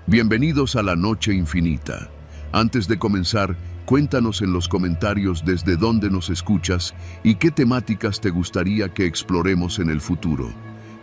Bienvenidos a la Noche Infinita. Antes de comenzar, cuéntanos en los comentarios desde dónde nos escuchas y qué temáticas te gustaría que exploremos en el futuro.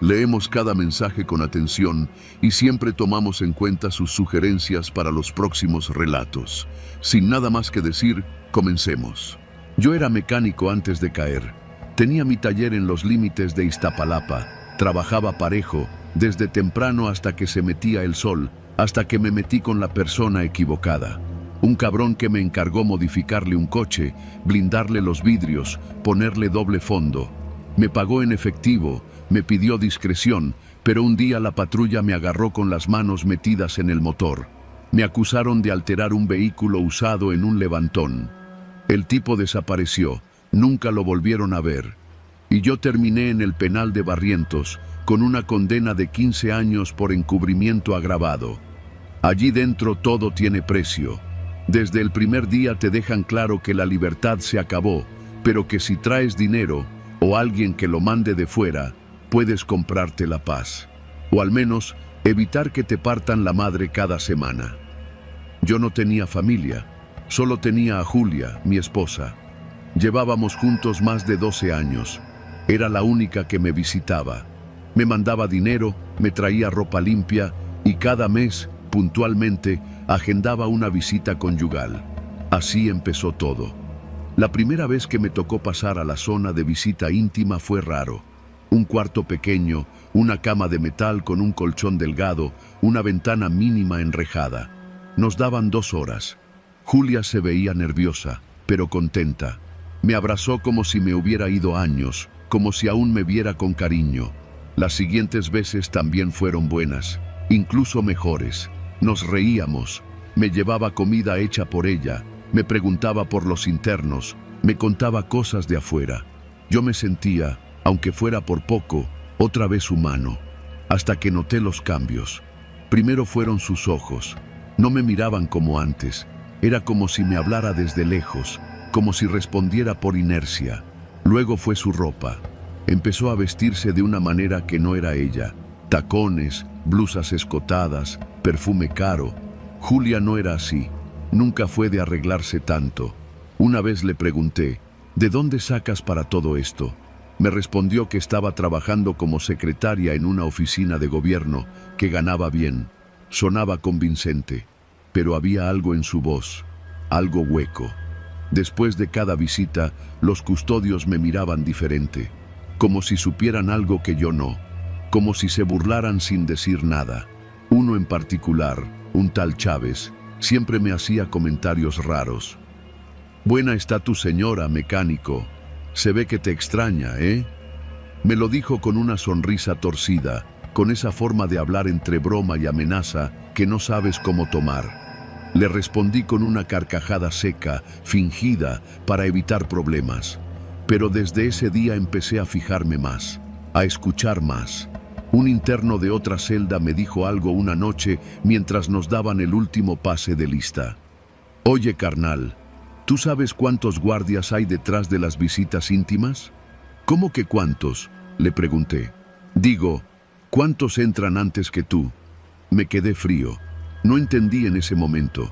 Leemos cada mensaje con atención y siempre tomamos en cuenta sus sugerencias para los próximos relatos. Sin nada más que decir, comencemos. Yo era mecánico antes de caer. Tenía mi taller en los límites de Iztapalapa. Trabajaba parejo, desde temprano hasta que se metía el sol, hasta que me metí con la persona equivocada. Un cabrón que me encargó modificarle un coche, blindarle los vidrios, ponerle doble fondo. Me pagó en efectivo, me pidió discreción, pero un día la patrulla me agarró con las manos metidas en el motor. Me acusaron de alterar un vehículo usado en un levantón. El tipo desapareció, nunca lo volvieron a ver. Y yo terminé en el penal de Barrientos, con una condena de 15 años por encubrimiento agravado. Allí dentro todo tiene precio. Desde el primer día te dejan claro que la libertad se acabó, pero que si traes dinero o alguien que lo mande de fuera, puedes comprarte la paz. O al menos evitar que te partan la madre cada semana. Yo no tenía familia, solo tenía a Julia, mi esposa. Llevábamos juntos más de 12 años. Era la única que me visitaba. Me mandaba dinero, me traía ropa limpia y cada mes, puntualmente, agendaba una visita conyugal. Así empezó todo. La primera vez que me tocó pasar a la zona de visita íntima fue raro. Un cuarto pequeño, una cama de metal con un colchón delgado, una ventana mínima enrejada. Nos daban 2 horas. Julia se veía nerviosa, pero contenta. Me abrazó como si me hubiera ido años, como si aún me viera con cariño. Las siguientes veces también fueron buenas, incluso mejores. Nos reíamos, me llevaba comida hecha por ella, me preguntaba por los internos, me contaba cosas de afuera. Yo me sentía, aunque fuera por poco, otra vez humano, hasta que noté los cambios. Primero fueron sus ojos, no me miraban como antes, era como si me hablara desde lejos, como si respondiera por inercia. Luego fue su ropa. Empezó a vestirse de una manera que no era ella. Tacones, blusas escotadas, perfume caro. Julia no era así. Nunca fue de arreglarse tanto. Una vez le pregunté, ¿de dónde sacas para todo esto? Me respondió que estaba trabajando como secretaria en una oficina de gobierno, que ganaba bien. Sonaba convincente, pero había algo en su voz, algo hueco. Después de cada visita, los custodios me miraban diferente, como si supieran algo que yo no, como si se burlaran sin decir nada. Uno en particular, un tal Chávez, siempre me hacía comentarios raros. «Buena está tu señora, mecánico. Se ve que te extraña, ¿eh?». Me lo dijo con una sonrisa torcida, con esa forma de hablar entre broma y amenaza que no sabes cómo tomar. Le respondí con una carcajada seca, fingida, para evitar problemas. Pero desde ese día empecé a fijarme más, a escuchar más. Un interno de otra celda me dijo algo una noche mientras nos daban el último pase de lista. «Oye, carnal, ¿tú sabes cuántos guardias hay detrás de las visitas íntimas?». «¿Cómo que cuántos?», le pregunté. «Digo, ¿cuántos entran antes que tú?». Me quedé frío. No entendí en ese momento,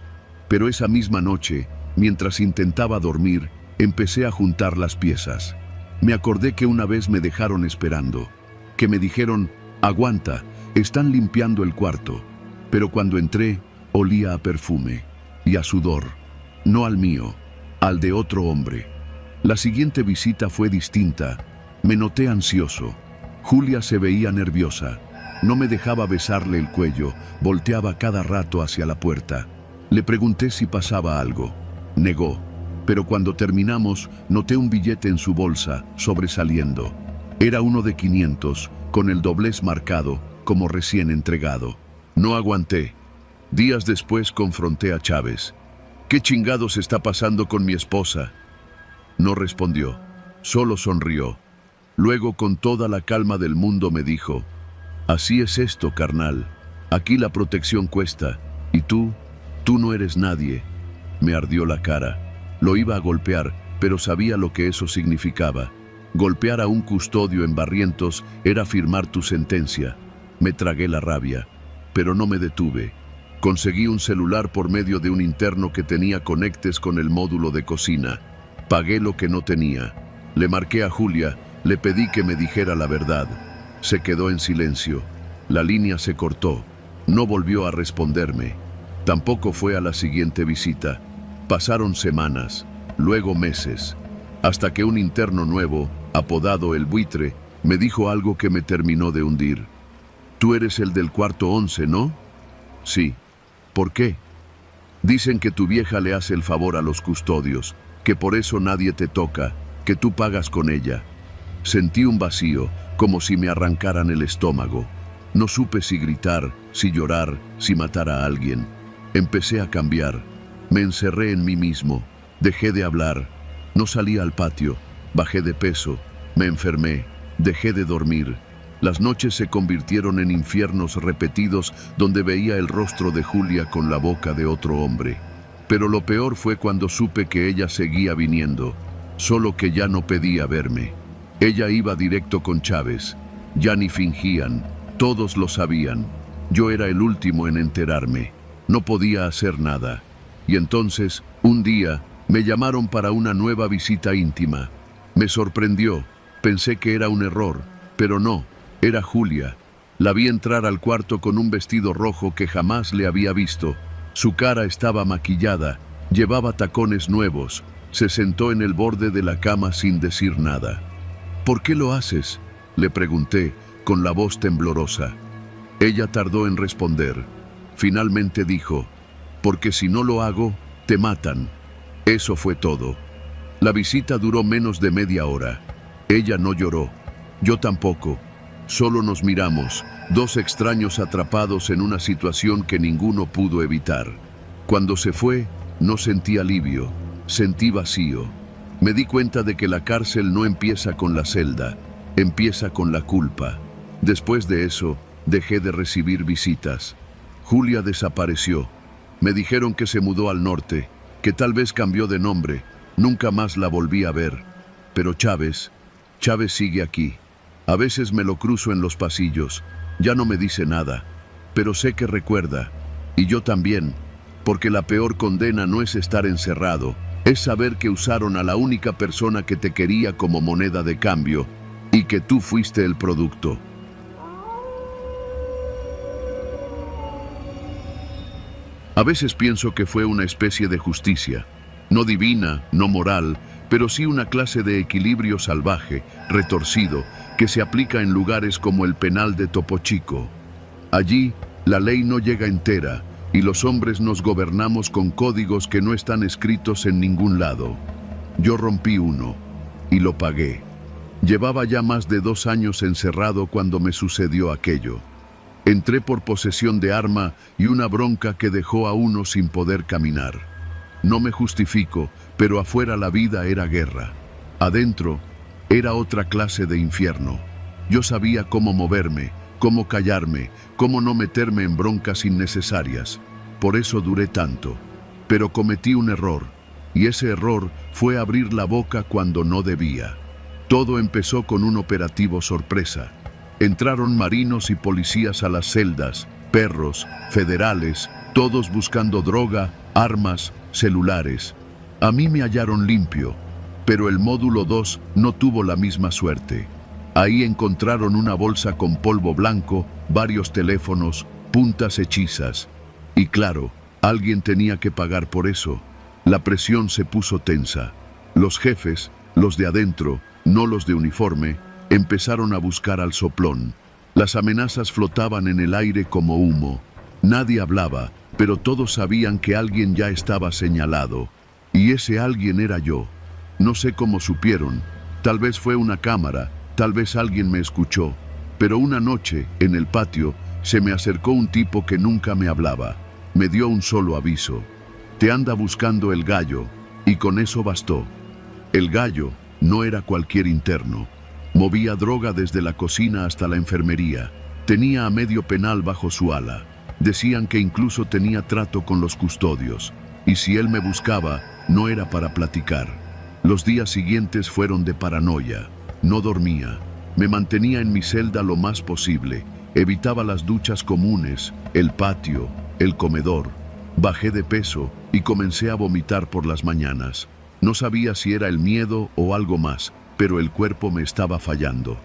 pero esa misma noche, mientras intentaba dormir, empecé a juntar las piezas. Me acordé que una vez me dejaron esperando, que me dijeron, «Aguanta, están limpiando el cuarto». Pero cuando entré, olía a perfume y a sudor, no al mío, al de otro hombre. La siguiente visita fue distinta. Me noté ansioso. Julia se veía nerviosa. No me dejaba besarle el cuello, volteaba cada rato hacia la puerta. Le pregunté si pasaba algo. Negó, pero cuando terminamos, noté un billete en su bolsa, sobresaliendo. Era uno de 500, con el doblez marcado, como recién entregado. No aguanté. Días después confronté a Chávez. «¿Qué chingados está pasando con mi esposa?». No respondió, solo sonrió. Luego, con toda la calma del mundo, me dijo, «Así es esto, carnal. Aquí la protección cuesta. Y tú no eres nadie». Me ardió la cara. Lo iba a golpear, pero sabía lo que eso significaba. Golpear a un custodio en Barrientos era firmar tu sentencia. Me tragué la rabia, pero no me detuve. Conseguí un celular por medio de un interno que tenía conectes con el módulo de cocina. Pagué lo que no tenía. Le marqué a Julia, le pedí que me dijera la verdad. Se quedó en silencio. La línea se cortó. No volvió a responderme. Tampoco fue a la siguiente visita. Pasaron semanas, luego meses, hasta que un interno nuevo, apodado El Buitre, me dijo algo que me terminó de hundir. «Tú eres el del cuarto 11, ¿no?» «Sí». «¿Por qué?» «Dicen que tu vieja le hace el favor a los custodios, que por eso nadie te toca, que tú pagas con ella». Sentí un vacío, como si me arrancaran el estómago. No supe si gritar, si llorar, si matar a alguien. Empecé a cambiar. Me encerré en mí mismo. Dejé de hablar. No salí al patio. Bajé de peso. Me enfermé. Dejé de dormir. Las noches se convirtieron en infiernos repetidos donde veía el rostro de Julia con la boca de otro hombre. Pero lo peor fue cuando supe que ella seguía viniendo, solo que ya no pedía verme. Ella iba directo con Chávez. Ya ni fingían. Todos lo sabían. Yo era el último en enterarme. No podía hacer nada. Y entonces, un día, me llamaron para una nueva visita íntima. Me sorprendió. Pensé que era un error, pero no. Era Julia. La vi entrar al cuarto con un vestido rojo que jamás le había visto. Su cara estaba maquillada. Llevaba tacones nuevos. Se sentó en el borde de la cama sin decir nada. «¿Por qué lo haces?», le pregunté, con la voz temblorosa. Ella tardó en responder. Finalmente dijo: «Porque si no lo hago, te matan». Eso fue todo. La visita duró menos de media hora. Ella no lloró. Yo tampoco. Solo nos miramos, dos extraños atrapados en una situación que ninguno pudo evitar. Cuando se fue, no sentí alivio. Sentí vacío. Me di cuenta de que la cárcel no empieza con la celda, empieza con la culpa. Después de eso, dejé de recibir visitas. Julia desapareció. Me dijeron que se mudó al norte, que tal vez cambió de nombre. Nunca más la volví a ver. Pero Chávez sigue aquí. A veces me lo cruzo en los pasillos. Ya no me dice nada, pero sé que recuerda. Y yo también, porque la peor condena no es estar encerrado, es saber que usaron a la única persona que te quería como moneda de cambio y que tú fuiste el producto. A veces pienso que fue una especie de justicia, no divina, no moral, pero sí una clase de equilibrio salvaje, retorcido, que se aplica en lugares como el penal de Topo Chico. Allí, la ley no llega entera, y los hombres nos gobernamos con códigos que no están escritos en ningún lado. Yo rompí uno, y lo pagué. Llevaba ya más de 2 años encerrado cuando me sucedió aquello. Entré por posesión de arma y una bronca que dejó a uno sin poder caminar. No me justifico, pero afuera la vida era guerra. Adentro, era otra clase de infierno. Yo sabía cómo moverme, cómo callarme, cómo no meterme en broncas innecesarias. Por eso duré tanto. Pero cometí un error, y ese error fue abrir la boca cuando no debía. Todo empezó con un operativo sorpresa. Entraron marinos y policías a las celdas, perros, federales, todos buscando droga, armas, celulares. A mí me hallaron limpio, pero el módulo 2 no tuvo la misma suerte. Ahí encontraron una bolsa con polvo blanco, varios teléfonos, puntas hechizas. Y claro, alguien tenía que pagar por eso. La presión se puso tensa. Los jefes, los de adentro, no los de uniforme, empezaron a buscar al soplón. Las amenazas flotaban en el aire como humo. Nadie hablaba, pero todos sabían que alguien ya estaba señalado. Y ese alguien era yo. No sé cómo supieron. Tal vez fue una cámara, tal vez alguien me escuchó. Pero una noche, en el patio, se me acercó un tipo que nunca me hablaba. Me dio un solo aviso: «Te anda buscando el gallo», y con eso bastó. El gallo no era cualquier interno. Movía droga desde la cocina hasta la enfermería. Tenía a medio penal bajo su ala. Decían que incluso tenía trato con los custodios. Y si él me buscaba, no era para platicar. Los días siguientes fueron de paranoia. No dormía. Me mantenía en mi celda lo más posible. Evitaba las duchas comunes, el patio, el comedor. Bajé de peso y comencé a vomitar por las mañanas. No sabía si era el miedo o algo más, pero el cuerpo me estaba fallando.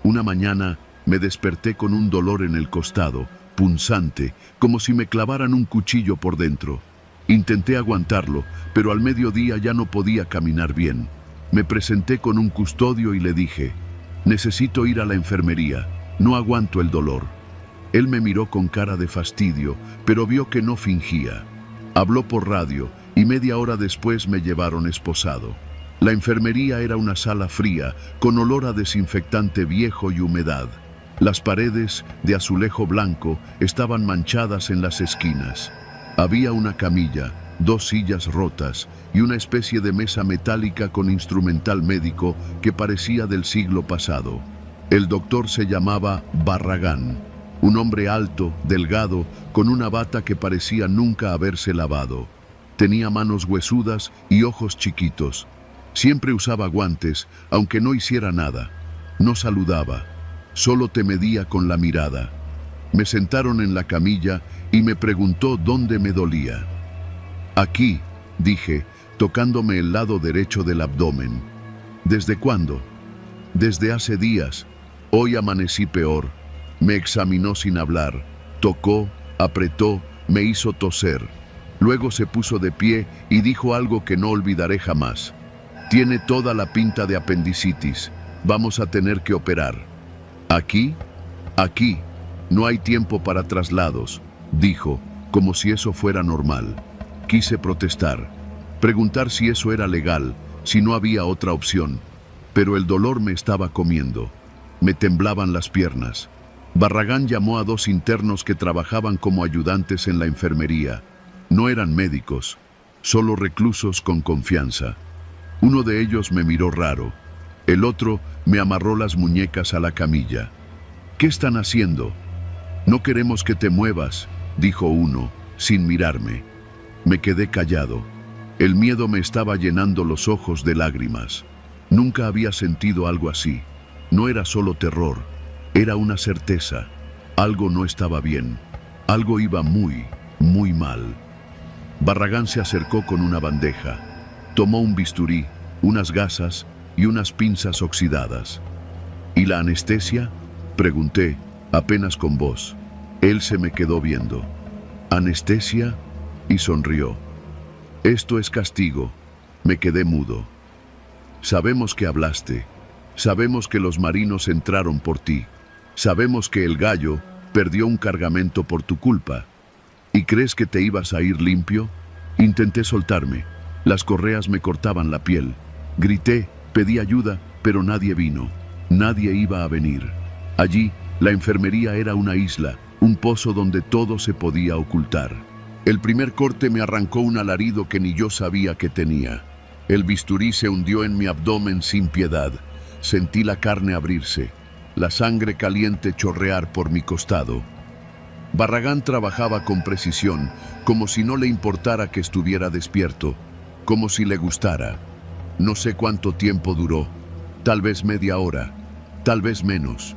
Una mañana me desperté con un dolor en el costado, punzante, como si me clavaran un cuchillo por dentro. Intenté aguantarlo, pero al mediodía ya no podía caminar bien. Me presenté con un custodio y le dije: necesito ir a la enfermería, no aguanto el dolor. Él me miró con cara de fastidio, pero vio que no fingía. Habló por radio y media hora después me llevaron esposado. La enfermería era una sala fría, con olor a desinfectante viejo y humedad. Las paredes, de azulejo blanco, estaban manchadas en las esquinas. Había una camilla, 2 sillas rotas y una especie de mesa metálica con instrumental médico que parecía del siglo pasado. El doctor se llamaba Barragán, un hombre alto, delgado, con una bata que parecía nunca haberse lavado. Tenía manos huesudas y ojos chiquitos. Siempre usaba guantes, aunque no hiciera nada. No saludaba, solo te medía con la mirada. Me sentaron en la camilla y me preguntó dónde me dolía. Aquí, dije, tocándome el lado derecho del abdomen. ¿Desde cuándo? Desde hace días. Hoy amanecí peor. Me examinó sin hablar. Tocó, apretó, me hizo toser. Luego se puso de pie y dijo algo que no olvidaré jamás. Tiene toda la pinta de apendicitis. Vamos a tener que operar. ¿Aquí? Aquí. No hay tiempo para traslados, dijo, como si eso fuera normal. Quise protestar, preguntar si eso era legal, si no había otra opción. Pero el dolor me estaba comiendo. Me temblaban las piernas. Barragán llamó a 2 internos que trabajaban como ayudantes en la enfermería. No eran médicos, solo reclusos con confianza. Uno de ellos me miró raro. El otro me amarró las muñecas a la camilla. ¿Qué están haciendo? No queremos que te muevas, dijo uno, sin mirarme. Me quedé callado. El miedo me estaba llenando los ojos de lágrimas. Nunca había sentido algo así. No era solo terror, era una certeza. Algo no estaba bien. Algo iba muy, muy mal. Barragán se acercó con una bandeja. Tomó un bisturí, unas gasas y unas pinzas oxidadas. ¿Y la anestesia?, pregunté, apenas con voz. Él se me quedó viendo. ¿Anestesia? Y sonrió. Esto es castigo. Me quedé mudo. Sabemos que hablaste. Sabemos que los marinos entraron por ti. Sabemos que el Gallo perdió un cargamento por tu culpa. ¿Y crees que te ibas a ir limpio? Intenté soltarme. Las correas me cortaban la piel. Grité, pedí ayuda, pero nadie vino. Nadie iba a venir. Allí, la enfermería era una isla, un pozo donde todo se podía ocultar. El primer corte me arrancó un alarido que ni yo sabía que tenía. El bisturí se hundió en mi abdomen sin piedad. Sentí la carne abrirse, la sangre caliente chorrear por mi costado. Barragán trabajaba con precisión, como si no le importara que estuviera despierto, como si le gustara. No sé cuánto tiempo duró, tal vez media hora, tal vez menos,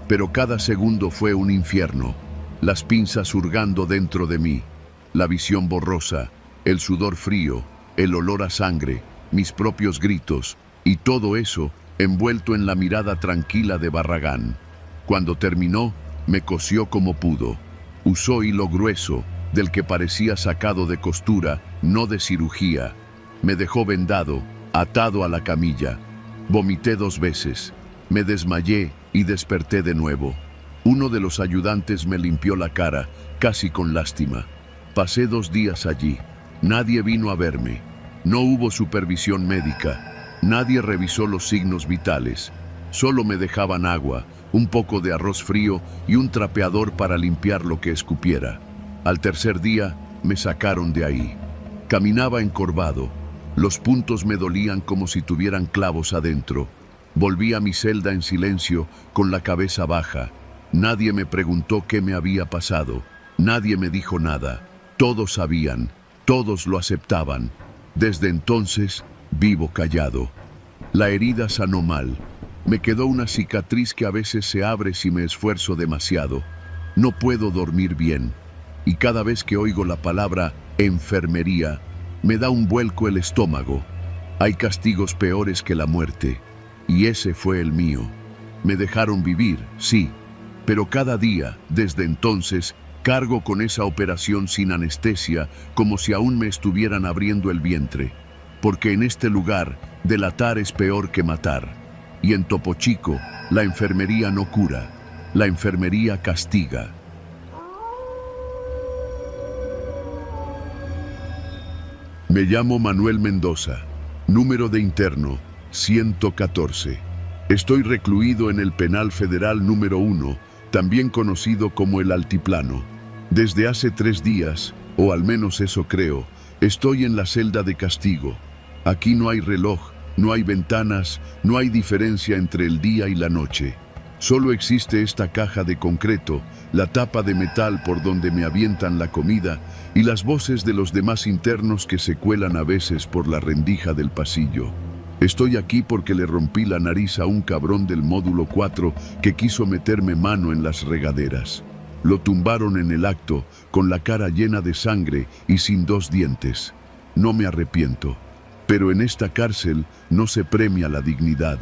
pero cada segundo fue un infierno, las pinzas hurgando dentro de mí, la visión borrosa, el sudor frío, el olor a sangre, mis propios gritos, y todo eso envuelto en la mirada tranquila de Barragán. Cuando terminó, me cosió como pudo. Usó hilo grueso, del que parecía sacado de costura, no de cirugía. Me dejó vendado, atado a la camilla. Vomité 2 veces. Me desmayé y desperté de nuevo. Uno de los ayudantes me limpió la cara, casi con lástima. Pasé 2 días allí. Nadie vino a verme. No hubo supervisión médica. Nadie revisó los signos vitales. Solo me dejaban agua, un poco de arroz frío y un trapeador para limpiar lo que escupiera. Al tercer día me sacaron de ahí. Caminaba encorvado. Los puntos me dolían como si tuvieran clavos adentro. Volví a mi celda en silencio, con la cabeza baja. Nadie me preguntó qué me había pasado. Nadie me dijo nada. Todos sabían, todos lo aceptaban. Desde entonces, vivo callado. La herida sanó mal. Me quedó una cicatriz que a veces se abre si me esfuerzo demasiado. No puedo dormir bien. y cada vez que oigo la palabra enfermería, me da un vuelco el estómago. Hay castigos peores que la muerte, y ese fue el mío. Me dejaron vivir, sí, pero cada día, desde entonces, cargo con esa operación sin anestesia, como si aún me estuvieran abriendo el vientre. Porque en este lugar, delatar es peor que matar. Y en Topo Chico, la enfermería no cura, la enfermería castiga. Me llamo Manuel Mendoza, número de interno 114. Estoy recluido en el Penal Federal número 1, también conocido como el Altiplano. Desde hace 3 días, o al menos eso creo, estoy en la celda de castigo. Aquí no hay reloj, no hay ventanas, no hay diferencia entre el día y la noche. Solo existe esta caja de concreto, la tapa de metal por donde me avientan la comida y las voces de los demás internos que se cuelan a veces por la rendija del pasillo. Estoy aquí porque le rompí la nariz a un cabrón del módulo 4 que quiso meterme mano en las regaderas. Lo tumbaron en el acto, con la cara llena de sangre y sin 2 dientes. No me arrepiento, pero en esta cárcel no se premia la dignidad.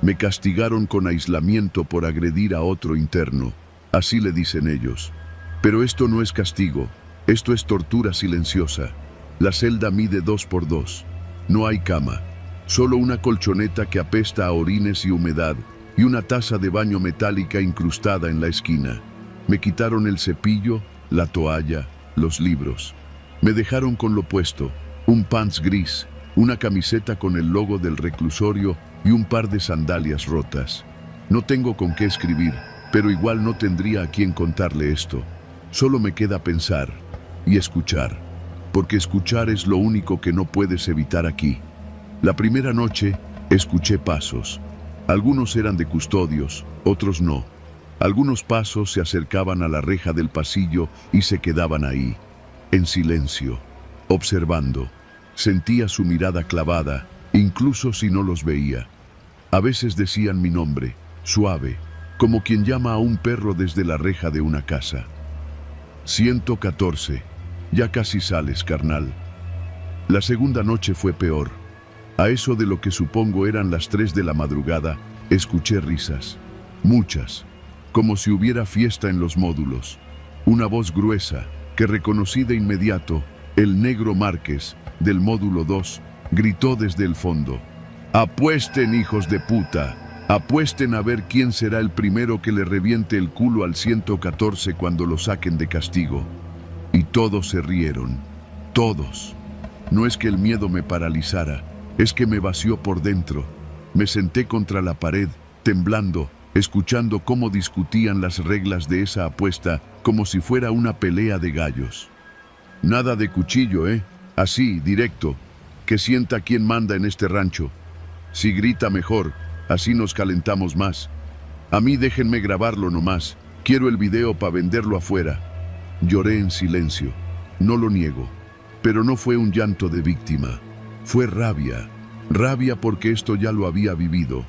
Me castigaron con aislamiento por agredir a otro interno, así le dicen ellos. Pero esto no es castigo, esto es tortura silenciosa. La celda mide 2 por 2. No hay cama, solo una colchoneta que apesta a orines y humedad y una taza de baño metálica incrustada en la esquina. Me quitaron el cepillo, la toalla, los libros. Me dejaron con lo puesto, un pants gris, una camiseta con el logo del reclusorio y un par de sandalias rotas. No tengo con qué escribir, pero igual no tendría a quien contarle esto. Solo me queda pensar y escuchar, porque escuchar es lo único que no puedes evitar aquí. La primera noche escuché pasos. Algunos eran de custodios, otros no. Algunos pasos se acercaban a la reja del pasillo y se quedaban ahí, en silencio, observando. Sentía su mirada clavada, incluso si no los veía. A veces decían mi nombre, suave, como quien llama a un perro desde la reja de una casa. 114. Ya casi sales, carnal. La segunda noche fue peor. A eso de lo que supongo eran las 3 de la madrugada, escuché risas. Muchas, como si hubiera fiesta en los módulos. Una voz gruesa, que reconocí de inmediato, el negro Márquez, del módulo 2, gritó desde el fondo. Apuesten, hijos de puta, apuesten a ver quién será el primero que le reviente el culo al 114 cuando lo saquen de castigo. Y todos se rieron, todos. No es que el miedo me paralizara, es que me vació por dentro. Me senté contra la pared, temblando, escuchando cómo discutían las reglas de esa apuesta como si fuera una pelea de gallos. Nada de cuchillo, así, directo, que sienta quién manda en este rancho. Si grita mejor, así nos calentamos más. A mí déjenme grabarlo nomás, quiero el video para venderlo afuera. Lloré en silencio, no lo niego, pero no fue un llanto de víctima. Fue rabia, rabia porque esto ya lo había vivido.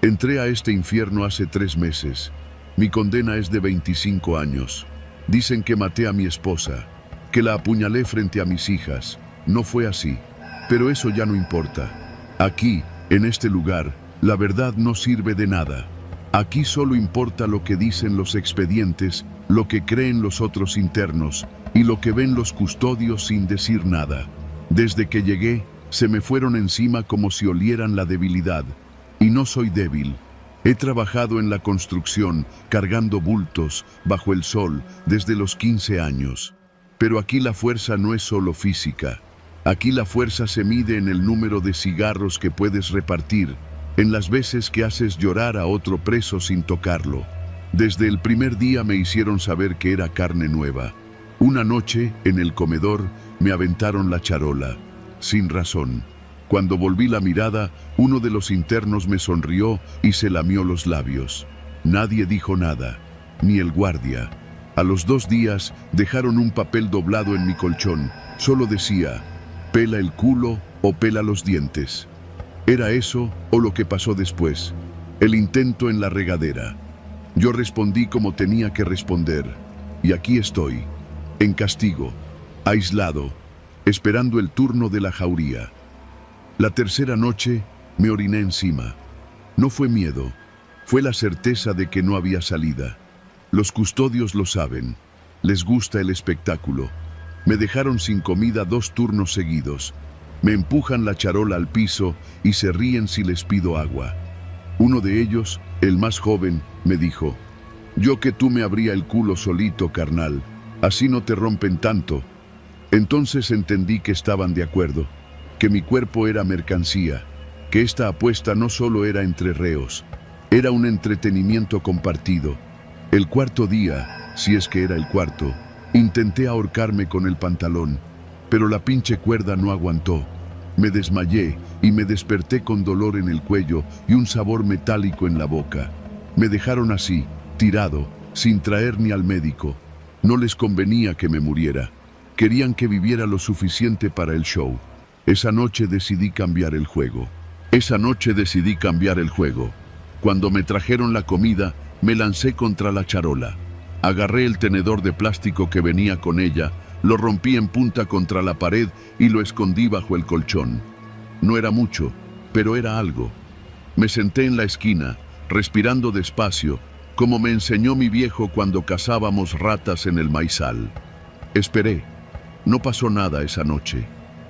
Entré a este infierno hace 3 meses. Mi condena es de 25 años. Dicen que maté a mi esposa, que la apuñalé frente a mis hijas. No fue así, pero eso ya no importa. Aquí, en este lugar, la verdad no sirve de nada. Aquí solo importa lo que dicen los expedientes, lo que creen los otros internos y lo que ven los custodios sin decir nada. Desde que llegué, se me fueron encima como si olieran la debilidad. Y no soy débil. He trabajado en la construcción, cargando bultos, bajo el sol, desde los 15 años. Pero aquí la fuerza no es solo física. Aquí la fuerza se mide en el número de cigarros que puedes repartir, en las veces que haces llorar a otro preso sin tocarlo. Desde el primer día me hicieron saber que era carne nueva. Una noche, en el comedor, me aventaron la charola, sin razón. Cuando volví la mirada, uno de los internos me sonrió y se lamió los labios. Nadie dijo nada, ni el guardia. A los 2 días dejaron un papel doblado en mi colchón. Solo decía, pela el culo o pela los dientes. Era eso o lo que pasó después, el intento en la regadera. Yo respondí como tenía que responder, y aquí estoy. en castigo, aislado, esperando el turno de la jauría. La tercera noche me oriné encima. No fue miedo, fue la certeza de que no había salida. Los custodios lo saben, les gusta el espectáculo. Me dejaron sin comida 2 turnos seguidos. Me empujan la charola al piso y se ríen si les pido agua. Uno de ellos, el más joven, me dijo: «Yo que tú me abría el culo solito, carnal, así no te rompen tanto». Entonces entendí que estaban de acuerdo, que mi cuerpo era mercancía, que esta apuesta no solo era entre reos, era un entretenimiento compartido. El cuarto día, si es que era el cuarto, intenté ahorcarme con el pantalón, pero la pinche cuerda no aguantó. Me desmayé y me desperté con dolor en el cuello y un sabor metálico en la boca. Me dejaron así, tirado, sin traer ni al médico. No les convenía que me muriera. Querían que viviera lo suficiente para el show. Esa noche decidí cambiar el juego. Cuando me trajeron la comida, me lancé contra la charola. Agarré el tenedor de plástico que venía con ella, lo rompí en punta contra la pared y lo escondí bajo el colchón. No era mucho, pero era algo. Me senté en la esquina, respirando despacio, como me enseñó mi viejo cuando cazábamos ratas en el maizal. Esperé. No pasó nada esa noche,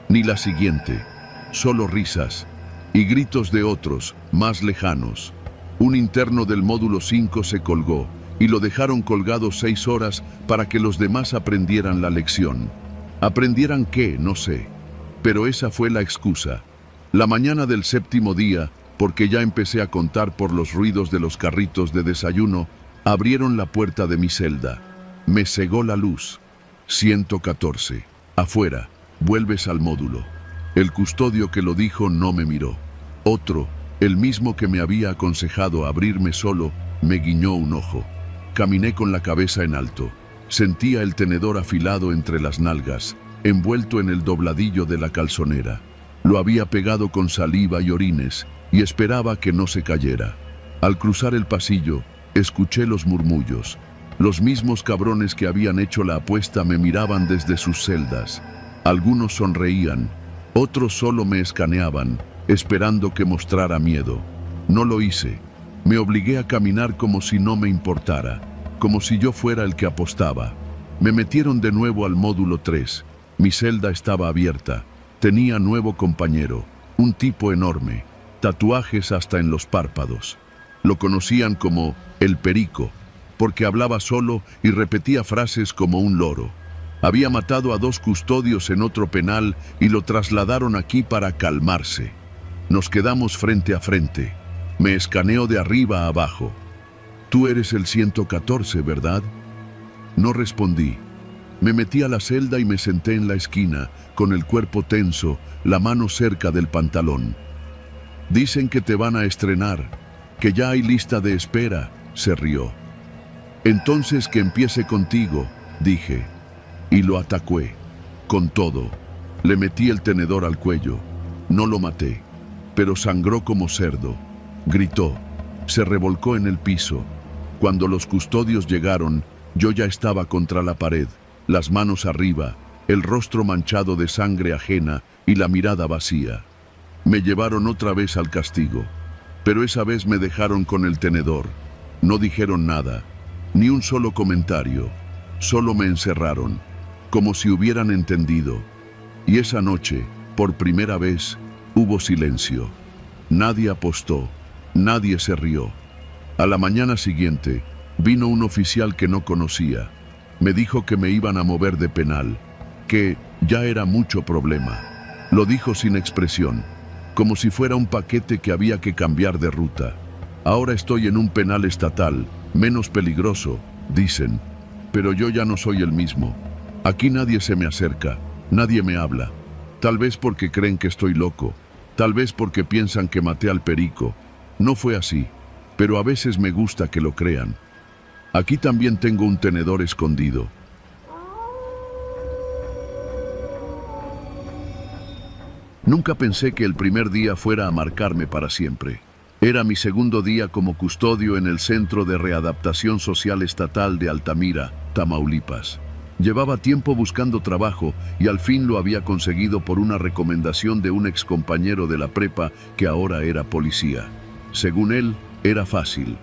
ni la siguiente, solo risas y gritos de otros, más lejanos. Un interno del módulo 5 se colgó y lo dejaron colgado 6 horas para que los demás aprendieran la lección. ¿Aprendieran qué? No sé. Pero esa fue la excusa. La mañana del 7º día, porque ya empecé a contar por los ruidos de los carritos de desayuno, abrieron la puerta de mi celda. Me cegó la luz. 114. Afuera, vuelves al módulo. El custodio que lo dijo no me miró. Otro, el mismo que me había aconsejado abrirme solo, me guiñó un ojo. Caminé con la cabeza en alto. Sentía el tenedor afilado entre las nalgas, envuelto en el dobladillo de la calzonera. Lo había pegado con saliva y orines, y esperaba que no se cayera. Al cruzar el pasillo, escuché los murmullos. Los mismos cabrones que habían hecho la apuesta me miraban desde sus celdas. Algunos sonreían, otros solo me escaneaban, esperando que mostrara miedo. No lo hice. Me obligué a caminar como si no me importara, como si yo fuera el que apostaba. Me metieron de nuevo al módulo 3. Mi celda estaba abierta. Tenía nuevo compañero, un tipo enorme, tatuajes hasta en los párpados. Lo conocían como el Perico, porque hablaba solo y repetía frases como un loro. Había matado a 2 custodios en otro penal y lo trasladaron aquí para calmarse. Nos quedamos frente a frente. Me escaneó de arriba a abajo. «Tú eres el 114, ¿verdad?» No respondí. Me metí a la celda y me senté en la esquina, con el cuerpo tenso, la mano cerca del pantalón. «Dicen que te van a estrenar, que ya hay lista de espera», se rió. «Entonces que empiece contigo», dije. Y lo ataqué, con todo. Le metí el tenedor al cuello. No lo maté, pero sangró como cerdo. Gritó, se revolcó en el piso. Cuando los custodios llegaron, yo ya estaba contra la pared, las manos arriba, el rostro manchado de sangre ajena y la mirada vacía. Me llevaron otra vez al castigo, pero esa vez me dejaron con el tenedor. No dijeron nada, ni un solo comentario, solo me encerraron, como si hubieran entendido. Y esa noche, por primera vez, hubo silencio. Nadie apostó, nadie se rió. A la mañana siguiente, vino un oficial que no conocía. Me dijo que me iban a mover de penal, que ya era mucho problema. Lo dijo sin expresión, como si fuera un paquete que había que cambiar de ruta. Ahora estoy en un penal estatal, menos peligroso, dicen, pero yo ya no soy el mismo. Aquí nadie se me acerca, nadie me habla. Tal vez porque creen que estoy loco, tal vez porque piensan que maté al Perico. No fue así, pero a veces me gusta que lo crean. Aquí también tengo un tenedor escondido. Nunca pensé que el primer día fuera a marcarme para siempre. Era mi segundo día como custodio en el Centro de Readaptación Social Estatal de Altamira, Tamaulipas. Llevaba tiempo buscando trabajo y al fin lo había conseguido por una recomendación de un excompañero de la prepa que ahora era policía. Según él, era fácil.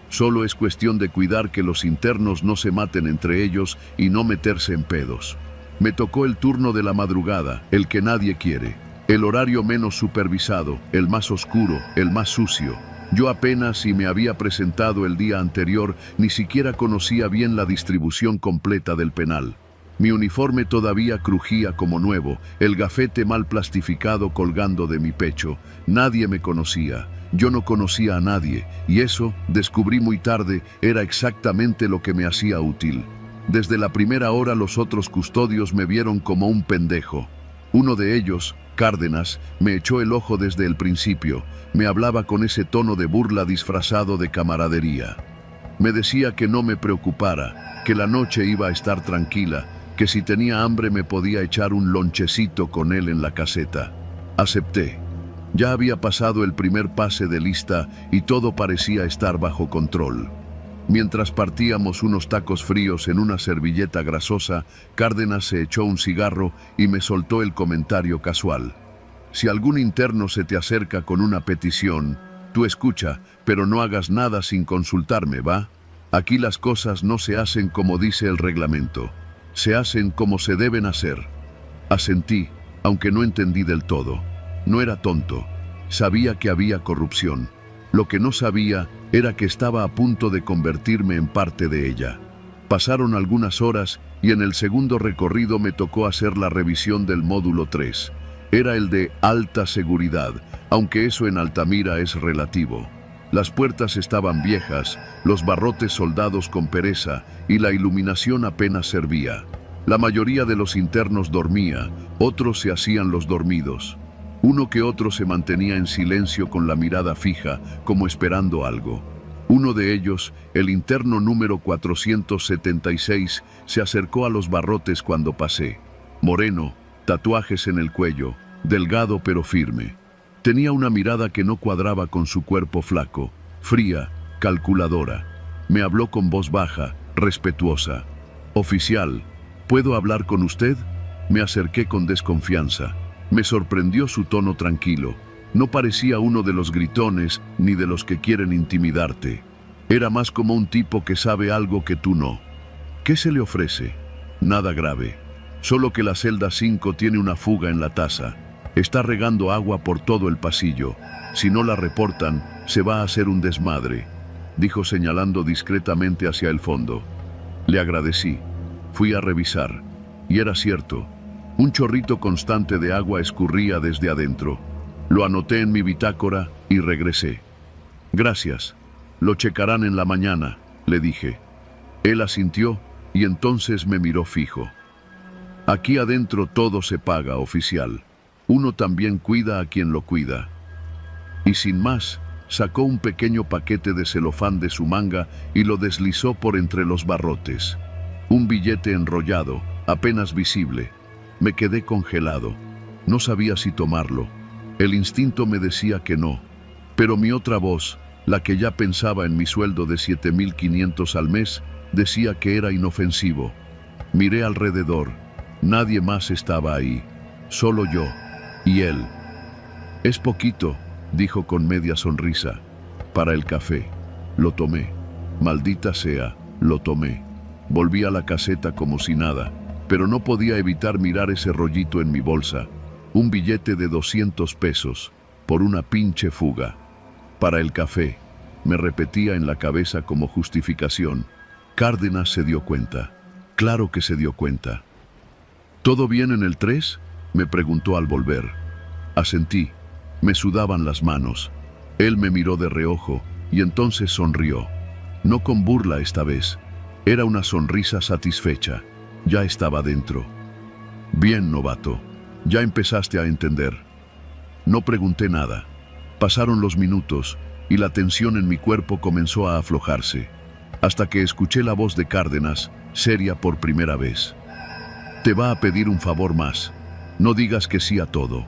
Solo es cuestión de cuidar que los internos no se maten entre ellos y no meterse en pedos. Me tocó el turno de la madrugada, el que nadie quiere. El horario menos supervisado, el más oscuro, el más sucio. Yo apenas si me había presentado el día anterior, ni siquiera conocía bien la distribución completa del penal. Mi uniforme todavía crujía como nuevo, el gafete mal plastificado colgando de mi pecho. Nadie me conocía, yo no conocía a nadie, y eso, descubrí muy tarde, era exactamente lo que me hacía útil. Desde la primera hora los otros custodios me vieron como un pendejo. Uno de ellos, Cárdenas, me echó el ojo desde el principio. Me hablaba con ese tono de burla disfrazado de camaradería. Me decía que no me preocupara, que la noche iba a estar tranquila, que si tenía hambre me podía echar un lonchecito con él en la caseta. Acepté. Ya había pasado el primer pase de lista y todo parecía estar bajo control. Mientras partíamos unos tacos fríos en una servilleta grasosa, Cárdenas se echó un cigarro y me soltó el comentario casual. Si algún interno se te acerca con una petición, tú escucha, pero no hagas nada sin consultarme, ¿va? Aquí las cosas no se hacen como dice el reglamento, se hacen como se deben hacer. Asentí, aunque no entendí del todo. No era tonto, sabía que había corrupción. Lo que no sabía era que estaba a punto de convertirme en parte de ella. Pasaron algunas horas y en el segundo recorrido me tocó hacer la revisión del módulo 3. Era el de alta seguridad, aunque eso en Altamira es relativo. Las puertas estaban viejas, los barrotes soldados con pereza y la iluminación apenas servía. La mayoría de los internos dormía, otros se hacían los dormidos. Uno que otro se mantenía en silencio con la mirada fija, como esperando algo. Uno de ellos, el interno número 476, se acercó a los barrotes cuando pasé. Moreno, tatuajes en el cuello, delgado pero firme. Tenía una mirada que no cuadraba con su cuerpo flaco, fría, calculadora. Me habló con voz baja, respetuosa. «Oficial, ¿puedo hablar con usted?» Me acerqué con desconfianza. Me sorprendió su tono tranquilo. No parecía uno de los gritones ni de los que quieren intimidarte. Era más como un tipo que sabe algo que tú no. ¿Qué se le ofrece? Nada grave. Solo que la celda 5 tiene una fuga en la taza. Está regando agua por todo el pasillo. Si no la reportan, se va a hacer un desmadre, dijo señalando discretamente hacia el fondo. Le agradecí. Fui a revisar. Y era cierto. Un chorrito constante de agua escurría desde adentro. Lo anoté en mi bitácora y regresé. «Gracias. Lo checarán en la mañana», le dije. Él asintió y entonces me miró fijo. «Aquí adentro todo se paga, oficial. Uno también cuida a quien lo cuida». Y sin más, sacó un pequeño paquete de celofán de su manga y lo deslizó por entre los barrotes. Un billete enrollado, apenas visible. Me quedé congelado. No sabía si tomarlo. El instinto me decía que no. Pero mi otra voz, la que ya pensaba en mi sueldo de 7.500 al mes, decía que era inofensivo. Miré alrededor. Nadie más estaba ahí. Solo yo. Y él. «Es poquito», dijo con media sonrisa. «Para el café». Lo tomé. Maldita sea, lo tomé. Volví a la caseta como si nada. Pero no podía evitar mirar ese rollito en mi bolsa. Un billete de 200 pesos, por una pinche fuga. «Para el café», me repetía en la cabeza como justificación. Cárdenas se dio cuenta. Claro que se dio cuenta. «¿Todo bien en el 3?» me preguntó al volver. Asentí. Me sudaban las manos. Él me miró de reojo y entonces sonrió. No con burla esta vez. Era una sonrisa satisfecha. Ya estaba dentro. «Bien, novato. Ya empezaste a entender». No pregunté nada. Pasaron los minutos y la tensión en mi cuerpo comenzó a aflojarse, hasta que escuché la voz de Cárdenas, seria por primera vez. «Te va a pedir un favor más. No digas que sí a todo».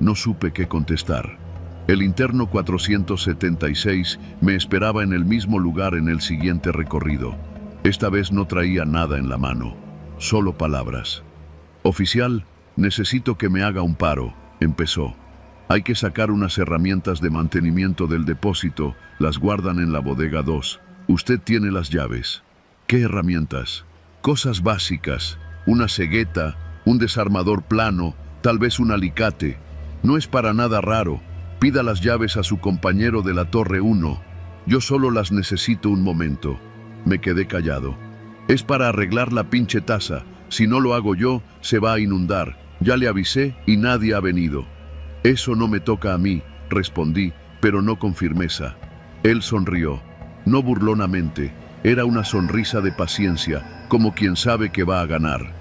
No supe qué contestar. El interno 476 me esperaba en el mismo lugar en el siguiente recorrido. Esta vez no traía nada en la mano. solo palabras. Oficial, necesito que me haga un paro, empezó. Hay que sacar unas herramientas de mantenimiento del depósito, las guardan en la bodega 2. Usted tiene las llaves. ¿Qué herramientas? Cosas básicas, una cegueta, un desarmador plano, tal vez un alicate. No es para nada raro. Pida las llaves a su compañero de la Torre 1. Yo solo las necesito un momento. Me quedé callado. Es para arreglar la pinche taza. Si no lo hago yo, se va a inundar. Ya le avisé y nadie ha venido. Eso no me toca a mí, respondí, pero no con firmeza. Él sonrió, no burlonamente. Era una sonrisa de paciencia, como quien sabe que va a ganar.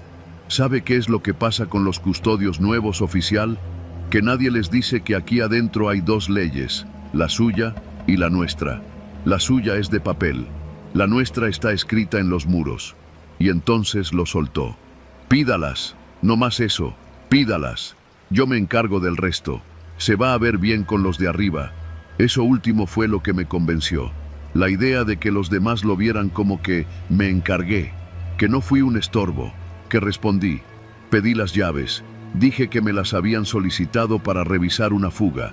¿Sabe qué es lo que pasa con los custodios nuevos, oficial? Que nadie les dice que aquí adentro hay dos leyes, la suya y la nuestra. La suya es de papel, la nuestra está escrita en los muros. Y entonces lo soltó. Pídalas, no más eso, pídalas. Yo me encargo del resto. Se va a ver bien con los de arriba. Eso último fue lo que me convenció. La idea de que los demás lo vieran como que me encargué, que no fui un estorbo, que respondí. Pedí las llaves. Dije que me las habían solicitado para revisar una fuga.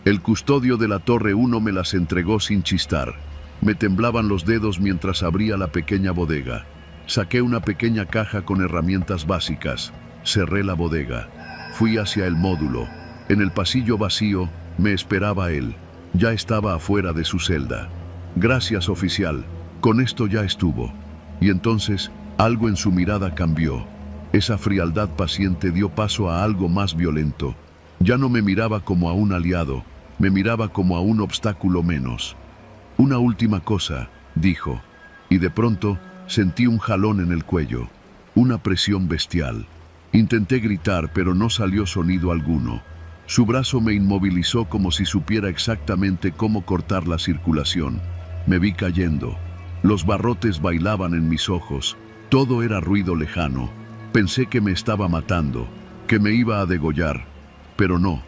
El custodio de la Torre 1 me las entregó sin chistar. Me temblaban los dedos mientras abría la pequeña bodega. Saqué una pequeña caja con herramientas básicas. Cerré la bodega. Fui hacia el módulo. En el pasillo vacío me esperaba él. Ya estaba afuera de su celda. Gracias, oficial. Con esto ya estuvo. Y entonces algo en su mirada cambió. Esa frialdad paciente dio paso a algo más violento. Ya no me miraba como a un aliado, me miraba como a un obstáculo menos. Una última cosa, dijo, y de pronto sentí un jalón en el cuello, una presión bestial. Intenté gritar, pero no salió sonido alguno. Su brazo me inmovilizó como si supiera exactamente cómo cortar la circulación. Me vi cayendo. Los barrotes bailaban en mis ojos. Todo era ruido lejano. Pensé que me estaba matando, que me iba a degollar. Pero no.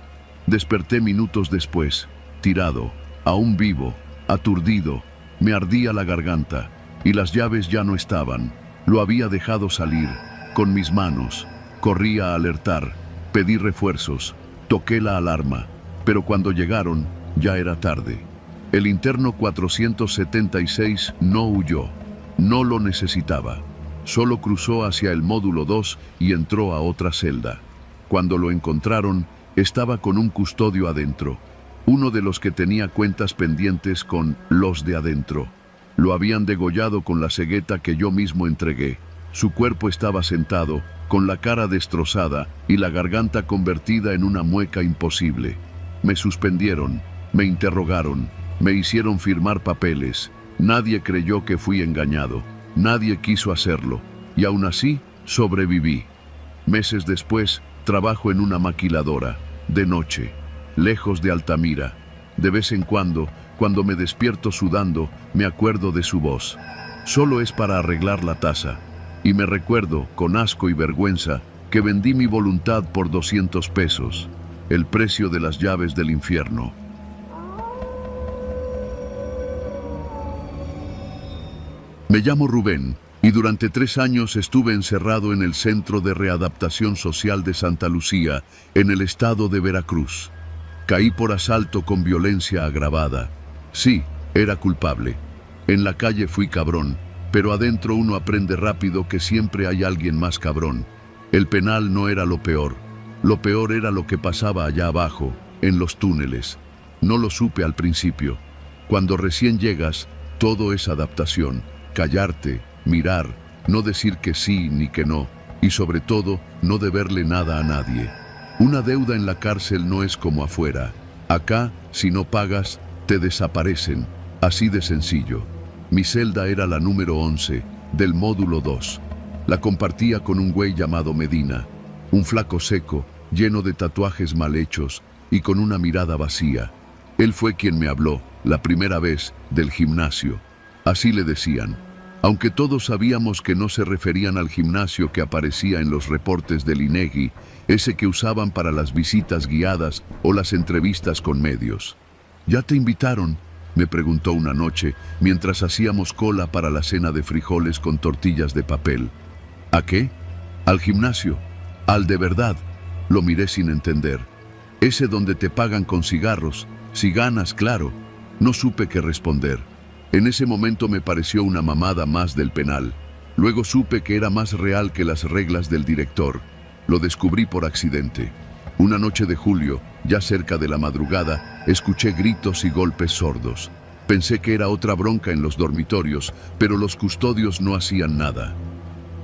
Desperté minutos después, tirado, aún vivo, aturdido. Me ardía la garganta, y las llaves ya no estaban. Lo había dejado salir, con mis manos. Corrí a alertar, pedí refuerzos, toqué la alarma, pero cuando llegaron, ya era tarde. El interno 476 no huyó, no lo necesitaba. Solo cruzó hacia el módulo 2 y entró a otra celda. Cuando lo encontraron, estaba con un custodio adentro, uno de los que tenía cuentas pendientes con los de adentro. Lo habían degollado con la cegueta que yo mismo entregué. Su cuerpo estaba sentado, con la cara destrozada y la garganta convertida en una mueca imposible. Me suspendieron, me interrogaron, me hicieron firmar papeles. Nadie creyó que fui engañado, nadie quiso hacerlo, y aún así sobreviví. Meses después, trabajo en una maquiladora, de noche, lejos de Altamira. De vez en cuando me despierto sudando, me acuerdo de su voz. Solo es para arreglar la taza. Y me recuerdo, con asco y vergüenza, que vendí mi voluntad por 200 pesos, el precio de las llaves del infierno. Me llamo Rubén, y durante 3 años estuve encerrado en el Centro de Readaptación Social de Santa Lucía, en el estado de Veracruz. Caí por asalto con violencia agravada. Sí, era culpable. En la calle fui cabrón, pero adentro uno aprende rápido que siempre hay alguien más cabrón. El penal no era lo peor era lo que pasaba allá abajo, en los túneles. No lo supe al principio. Cuando recién llegas, todo es adaptación, callarte, mirar, no decir que sí ni que no, y sobre todo, no deberle nada a nadie. Una deuda en la cárcel no es como afuera. Acá, si no pagas, te desaparecen, así de sencillo. Mi celda era la número 11, del módulo 2. La compartía con un güey llamado Medina, un flaco seco, lleno de tatuajes mal hechos y con una mirada vacía. Él fue quien me habló, la primera vez, del gimnasio. Así le decían, aunque todos sabíamos que no se referían al gimnasio que aparecía en los reportes del INEGI, ese que usaban para las visitas guiadas o las entrevistas con medios. ¿Ya te invitaron?, me preguntó una noche, mientras hacíamos cola para la cena de frijoles con tortillas de papel. ¿A qué?, Al gimnasio, al de verdad. Lo miré sin entender. Ese donde te pagan con cigarros, si ganas, claro. No supe qué responder. En ese momento me pareció una mamada más del penal. Luego supe que era más real que las reglas del director. Lo descubrí por accidente. Una noche de julio, ya cerca de la madrugada, escuché gritos y golpes sordos. Pensé que era otra bronca en los dormitorios, pero los custodios no hacían nada.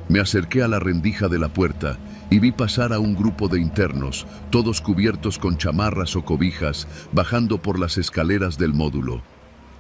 Me acerqué a la rendija de la puerta y vi pasar a un grupo de internos, todos cubiertos con chamarras o cobijas, bajando por las escaleras del módulo.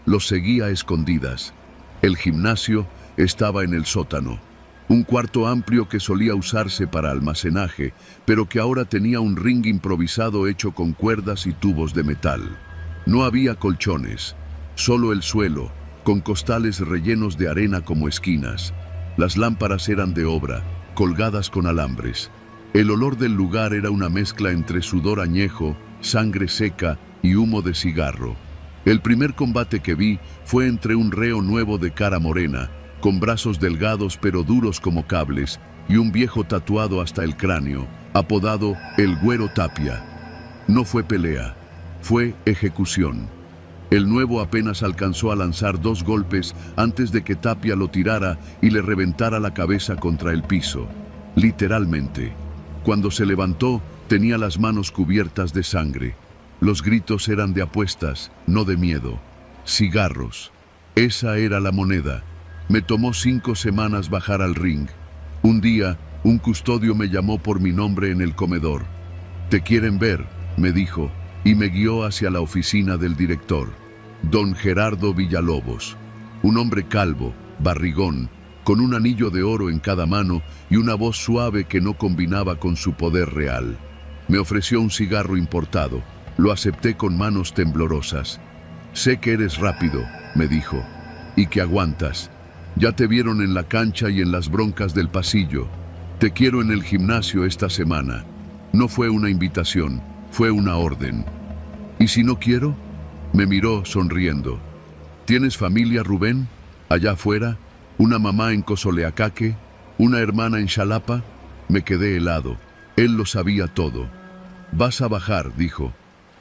Los seguí a escondidas. El gimnasio estaba en el sótano, un cuarto amplio que solía usarse para almacenaje, pero que ahora tenía un ring improvisado hecho con cuerdas y tubos de metal. No había colchones, solo el suelo, con costales rellenos de arena como esquinas. Las lámparas eran de obra, colgadas con alambres. El olor del lugar era una mezcla entre sudor añejo, sangre seca y humo de cigarro. El primer combate que vi fue entre un reo nuevo de cara morena, con brazos delgados pero duros como cables, y un viejo tatuado hasta el cráneo, apodado el Güero Tapia. No fue pelea, fue ejecución. El nuevo apenas alcanzó a lanzar 2 golpes antes de que Tapia lo tirara y le reventara la cabeza contra el piso. Literalmente. Cuando se levantó, tenía las manos cubiertas de sangre. Los gritos eran de apuestas, no de miedo. Cigarros. Esa era la moneda. Me tomó 5 semanas bajar al ring. Un día, un custodio me llamó por mi nombre en el comedor. «Te quieren ver», me dijo, y me guió hacia la oficina del director. Don Gerardo Villalobos, un hombre calvo, barrigón, con un anillo de oro en cada mano y una voz suave que no combinaba con su poder real. Me ofreció un cigarro importado. Lo acepté con manos temblorosas. «Sé que eres rápido», me dijo, «y que aguantas. Ya te vieron en la cancha y en las broncas del pasillo. Te quiero en el gimnasio esta semana». No fue una invitación, fue una orden. «¿Y si no quiero?», me miró sonriendo. «¿Tienes familia, Rubén? Allá afuera, una mamá en Cozoleacaque, una hermana en Xalapa». Me quedé helado. Él lo sabía todo. «Vas a bajar», dijo.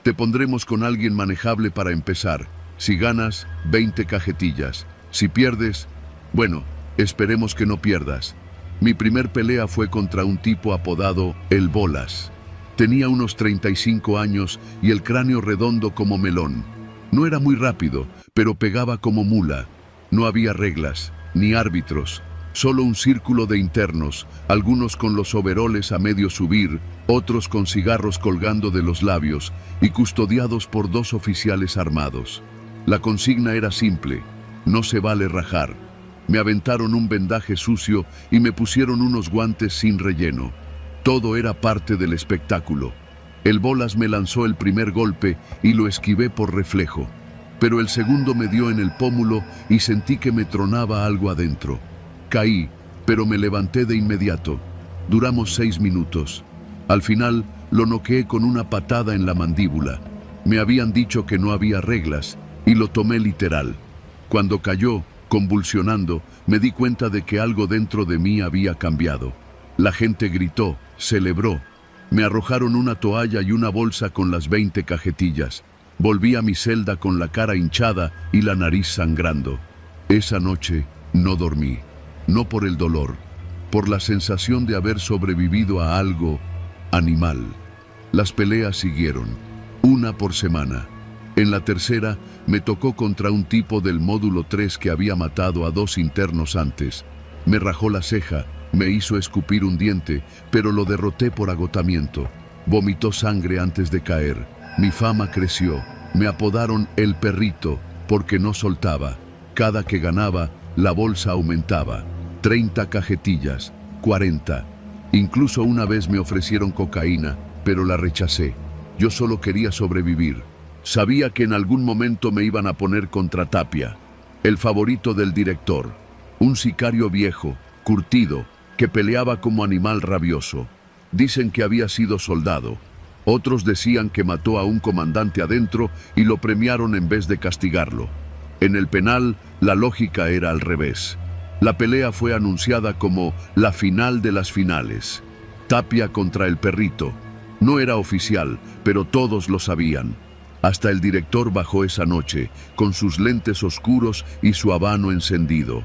«Te pondremos con alguien manejable para empezar. Si ganas, 20 cajetillas. Si pierdes, bueno, esperemos que no pierdas». Mi primer pelea fue contra un tipo apodado El Bolas. Tenía unos 35 años y el cráneo redondo como melón. No era muy rápido, pero pegaba como mula. No había reglas, ni árbitros, solo un círculo de internos, algunos con los overoles a medio subir, otros con cigarros colgando de los labios y custodiados por 2 oficiales armados. La consigna era simple: no se vale rajar. Me aventaron un vendaje sucio y me pusieron unos guantes sin relleno. Todo era parte del espectáculo. El Bolas me lanzó el primer golpe y lo esquivé por reflejo. Pero el segundo me dio en el pómulo y sentí que me tronaba algo adentro. Caí, pero me levanté de inmediato. Duramos 6 minutos. Al final, lo noqueé con una patada en la mandíbula. Me habían dicho que no había reglas y lo tomé literal. Cuando cayó, convulsionando, me di cuenta de que algo dentro de mí había cambiado. La gente gritó, celebró. Me arrojaron una toalla y una bolsa con las 20 cajetillas. Volví a mi celda con la cara hinchada y la nariz sangrando. Esa noche no dormí, no por el dolor, por la sensación de haber sobrevivido a algo animal. Las peleas siguieron, una por semana. En la tercera, me tocó contra un tipo del módulo 3 que había matado a 2 internos antes. Me rajó la ceja, me hizo escupir un diente, pero lo derroté por agotamiento. Vomitó sangre antes de caer. Mi fama creció. Me apodaron El Perrito porque no soltaba. Cada que ganaba, la bolsa aumentaba. 30 cajetillas, 40. Incluso una vez me ofrecieron cocaína, pero la rechacé. Yo solo quería sobrevivir. Sabía que en algún momento me iban a poner contra Tapia, el favorito del director. Un sicario viejo, curtido, que peleaba como animal rabioso. Dicen que había sido soldado. Otros decían que mató a un comandante adentro y lo premiaron en vez de castigarlo. En el penal, la lógica era al revés. La pelea fue anunciada como la final de las finales. Tapia contra el perrito. No era oficial, pero todos lo sabían. Hasta el director bajó esa noche, con sus lentes oscuros y su habano encendido.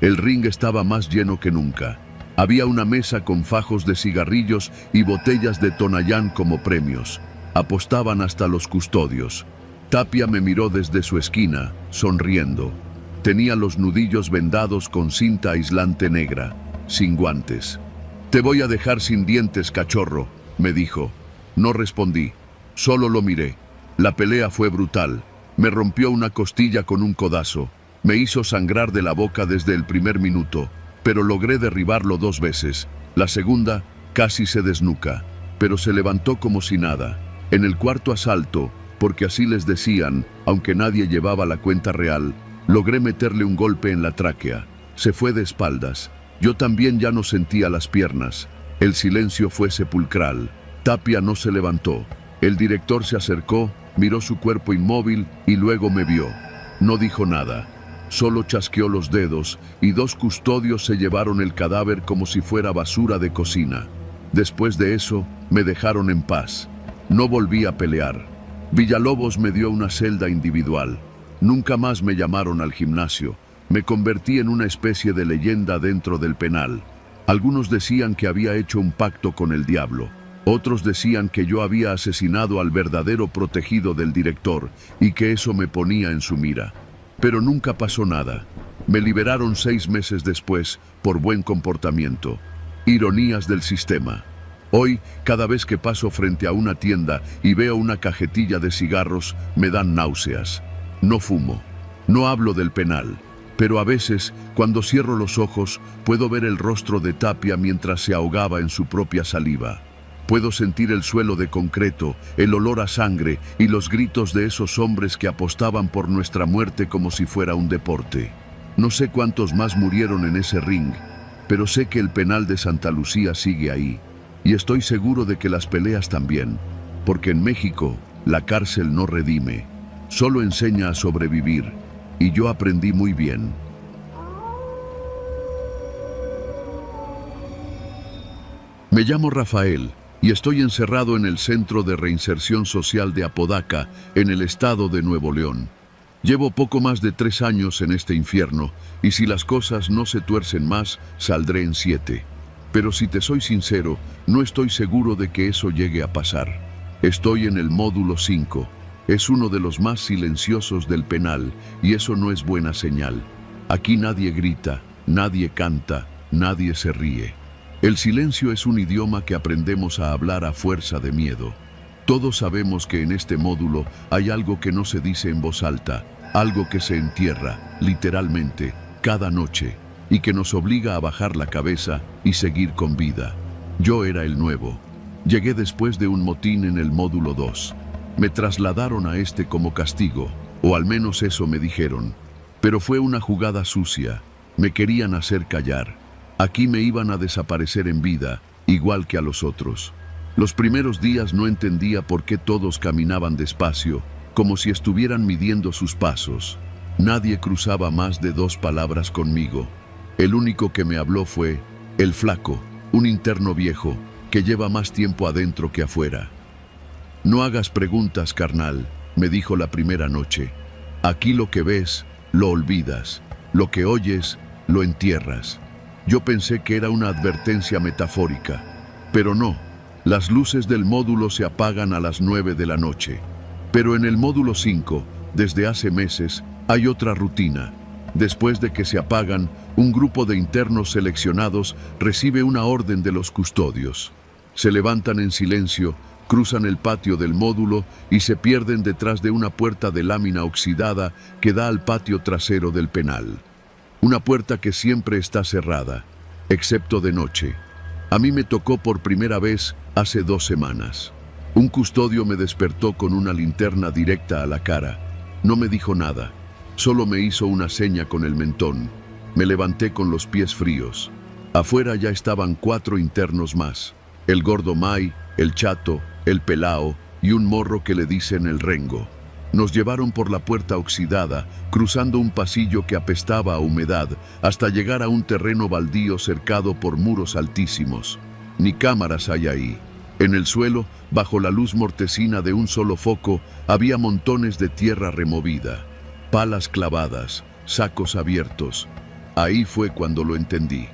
El ring estaba más lleno que nunca. Había una mesa con fajos de cigarrillos y botellas de Tonayán como premios. Apostaban hasta los custodios. Tapia me miró desde su esquina, sonriendo. Tenía los nudillos vendados con cinta aislante negra, sin guantes. «Te voy a dejar sin dientes, cachorro», me dijo. No respondí, solo lo miré. La pelea fue brutal. Me rompió una costilla con un codazo. Me hizo sangrar de la boca desde el primer minuto, pero logré derribarlo 2 veces. La segunda casi se desnuca, pero se levantó como si nada. En el cuarto asalto, porque así les decían, aunque nadie llevaba la cuenta real, logré meterle un golpe en la tráquea. Se fue de espaldas. Yo también ya no sentía las piernas. El silencio fue sepulcral. Tapia no se levantó. El director se acercó, miró su cuerpo inmóvil y luego me vio. No dijo nada. Solo chasqueó los dedos y 2 custodios se llevaron el cadáver como si fuera basura de cocina. Después de eso, me dejaron en paz. No volví a pelear. Villalobos me dio una celda individual. Nunca más me llamaron al gimnasio. Me convertí en una especie de leyenda dentro del penal. Algunos decían que había hecho un pacto con el diablo. Otros decían que yo había asesinado al verdadero protegido del director y que eso me ponía en su mira. Pero nunca pasó nada. Me liberaron 6 meses después por buen comportamiento. Ironías del sistema. Hoy, cada vez que paso frente a una tienda y veo una cajetilla de cigarros, me dan náuseas. No fumo. No hablo del penal. Pero a veces, cuando cierro los ojos, puedo ver el rostro de Tapia mientras se ahogaba en su propia saliva. Puedo sentir el suelo de concreto, el olor a sangre y los gritos de esos hombres que apostaban por nuestra muerte como si fuera un deporte. No sé cuántos más murieron en ese ring, pero sé que el penal de Santa Lucía sigue ahí. Y estoy seguro de que las peleas también, porque en México la cárcel no redime, solo enseña a sobrevivir, y yo aprendí muy bien. Me llamo Rafael y estoy encerrado en el Centro de Reinserción Social de Apodaca, en el estado de Nuevo León. Llevo poco más de 3 años en este infierno, y si las cosas no se tuercen más, saldré en 7. Pero si te soy sincero, no estoy seguro de que eso llegue a pasar. Estoy en el módulo 5. Es uno de los más silenciosos del penal, y eso no es buena señal. Aquí nadie grita, nadie canta, nadie se ríe. El silencio es un idioma que aprendemos a hablar a fuerza de miedo. Todos sabemos que en este módulo hay algo que no se dice en voz alta, algo que se entierra, literalmente, cada noche, y que nos obliga a bajar la cabeza y seguir con vida. Yo era el nuevo. Llegué después de un motín en el módulo 2. Me trasladaron a este como castigo, o al menos eso me dijeron. Pero fue una jugada sucia. Me querían hacer callar. Aquí me iban a desaparecer en vida, igual que a los otros. Los primeros días no entendía por qué todos caminaban despacio, como si estuvieran midiendo sus pasos. Nadie cruzaba más de 2 palabras conmigo. El único que me habló fue el flaco, un interno viejo, que lleva más tiempo adentro que afuera. «No hagas preguntas, carnal», me dijo la primera noche. «Aquí lo que ves, lo olvidas. Lo que oyes, lo entierras». Yo pensé que era una advertencia metafórica, pero no. Las luces del módulo se apagan a las 9 de la noche. Pero en el módulo 5, desde hace meses, hay otra rutina. Después de que se apagan, un grupo de internos seleccionados recibe una orden de los custodios. Se levantan en silencio, cruzan el patio del módulo y se pierden detrás de una puerta de lámina oxidada que da al patio trasero del penal. Una puerta que siempre está cerrada, excepto de noche. A mí me tocó por primera vez hace 2 semanas. Un custodio me despertó con una linterna directa a la cara. No me dijo nada, solo me hizo una seña con el mentón. Me levanté con los pies fríos. Afuera ya estaban 4 internos más. El gordo May, el chato, el pelao y un morro que le dicen el rengo. Nos llevaron por la puerta oxidada, cruzando un pasillo que apestaba a humedad, hasta llegar a un terreno baldío cercado por muros altísimos. Ni cámaras hay ahí. En el suelo, bajo la luz mortecina de un solo foco, había montones de tierra removida, palas clavadas, sacos abiertos. Ahí fue cuando lo entendí.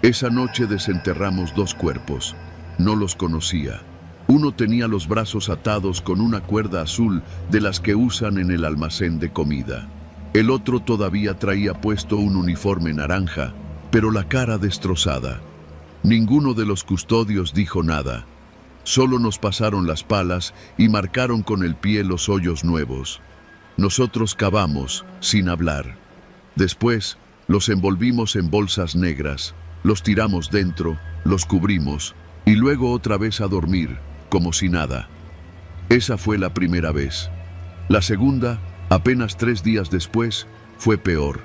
Esa noche desenterramos 2 cuerpos. No los conocía. Uno tenía los brazos atados con una cuerda azul de las que usan en el almacén de comida. El otro todavía traía puesto un uniforme naranja, pero la cara destrozada. Ninguno de los custodios dijo nada. Solo nos pasaron las palas y marcaron con el pie los hoyos nuevos. Nosotros cavamos, sin hablar. Después, los envolvimos en bolsas negras, los tiramos dentro, los cubrimos, y luego otra vez a dormir, como si nada. Esa fue la primera vez. La segunda, apenas 3 días después, fue peor.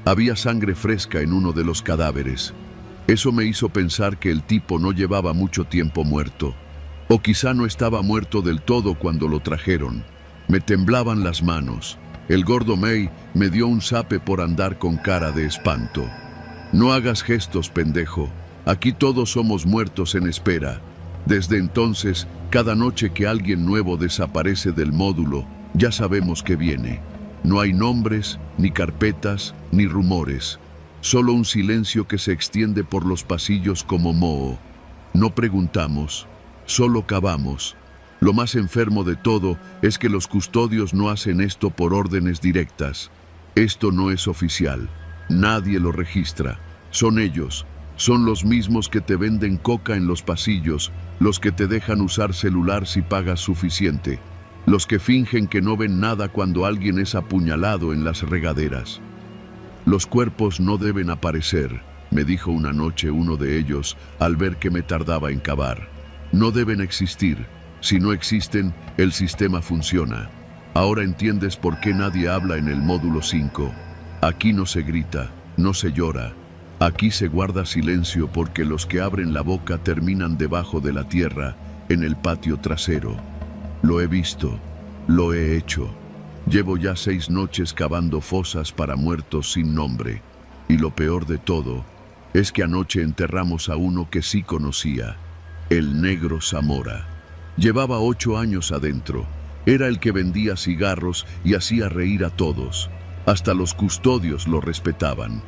Había sangre fresca en uno de los cadáveres. Eso me hizo pensar que el tipo no llevaba mucho tiempo muerto. O quizá no estaba muerto del todo cuando lo trajeron. Me temblaban las manos. El gordo May me dio un zape por andar con cara de espanto. No hagas gestos, pendejo. Aquí todos somos muertos en espera. Desde entonces, cada noche que alguien nuevo desaparece del módulo, ya sabemos que viene. No hay nombres, ni carpetas, ni rumores. Solo un silencio que se extiende por los pasillos como moho. No preguntamos. Solo cavamos. Lo más enfermo de todo es que los custodios no hacen esto por órdenes directas. Esto no es oficial. Nadie lo registra. Son ellos. Son los mismos que te venden coca en los pasillos, los que te dejan usar celular si pagas suficiente, los que fingen que no ven nada cuando alguien es apuñalado en las regaderas. Los cuerpos no deben aparecer, me dijo una noche uno de ellos al ver que me tardaba en cavar. No deben existir. Si no existen, el sistema funciona. Ahora entiendes por qué nadie habla en el módulo 5. Aquí no se grita, no se llora. Aquí se guarda silencio porque los que abren la boca terminan debajo de la tierra, en el patio trasero. Lo he visto, lo he hecho. Llevo ya 6 noches cavando fosas para muertos sin nombre. Y lo peor de todo es que anoche enterramos a uno que sí conocía. El Negro Zamora. Llevaba 8 años adentro. Era el que vendía cigarros y hacía reír a todos. Hasta los custodios lo respetaban.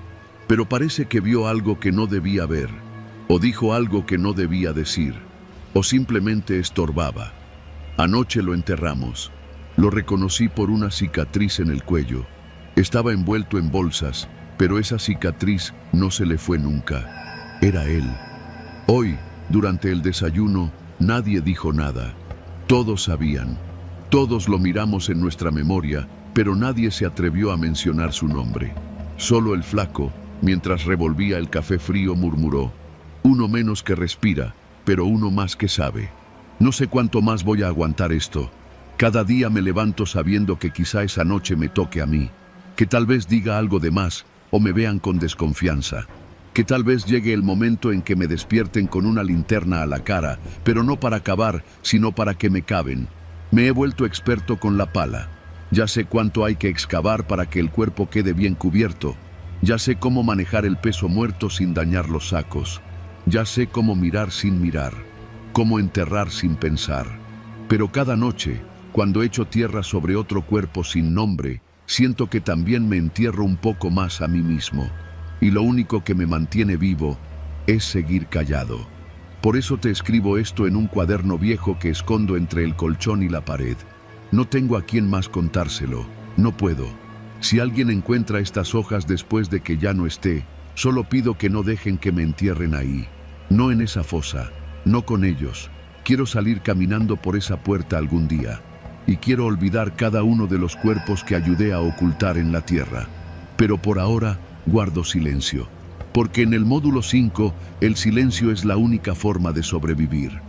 Pero parece que vio algo que no debía ver, o dijo algo que no debía decir, o simplemente estorbaba. Anoche lo enterramos. Lo reconocí por una cicatriz en el cuello. Estaba envuelto en bolsas, pero esa cicatriz no se le fue nunca. Era él. Hoy, durante el desayuno, nadie dijo nada. Todos sabían. Todos lo miramos en nuestra memoria, pero nadie se atrevió a mencionar su nombre. Solo el flaco, mientras revolvía el café frío, murmuró: uno menos que respira, pero uno más que sabe. No sé cuánto más voy a aguantar esto. Cada día me levanto sabiendo que quizá esa noche me toque a mí, que tal vez diga algo de más o me vean con desconfianza, que tal vez llegue el momento en que me despierten con una linterna a la cara, pero no para cavar, sino para que me caven. Me he vuelto experto con la pala. Ya sé cuánto hay que excavar para que el cuerpo quede bien cubierto. Ya sé cómo manejar el peso muerto sin dañar los sacos. Ya sé cómo mirar sin mirar, cómo enterrar sin pensar. Pero cada noche, cuando echo tierra sobre otro cuerpo sin nombre, siento que también me entierro un poco más a mí mismo. Y lo único que me mantiene vivo es seguir callado. Por eso te escribo esto en un cuaderno viejo que escondo entre el colchón y la pared. No tengo a quién más contárselo. No puedo. Si alguien encuentra estas hojas después de que ya no esté, solo pido que no dejen que me entierren ahí. No en esa fosa. No con ellos. Quiero salir caminando por esa puerta algún día. Y quiero olvidar cada uno de los cuerpos que ayudé a ocultar en la tierra. Pero por ahora, guardo silencio. Porque en el módulo 5, el silencio es la única forma de sobrevivir.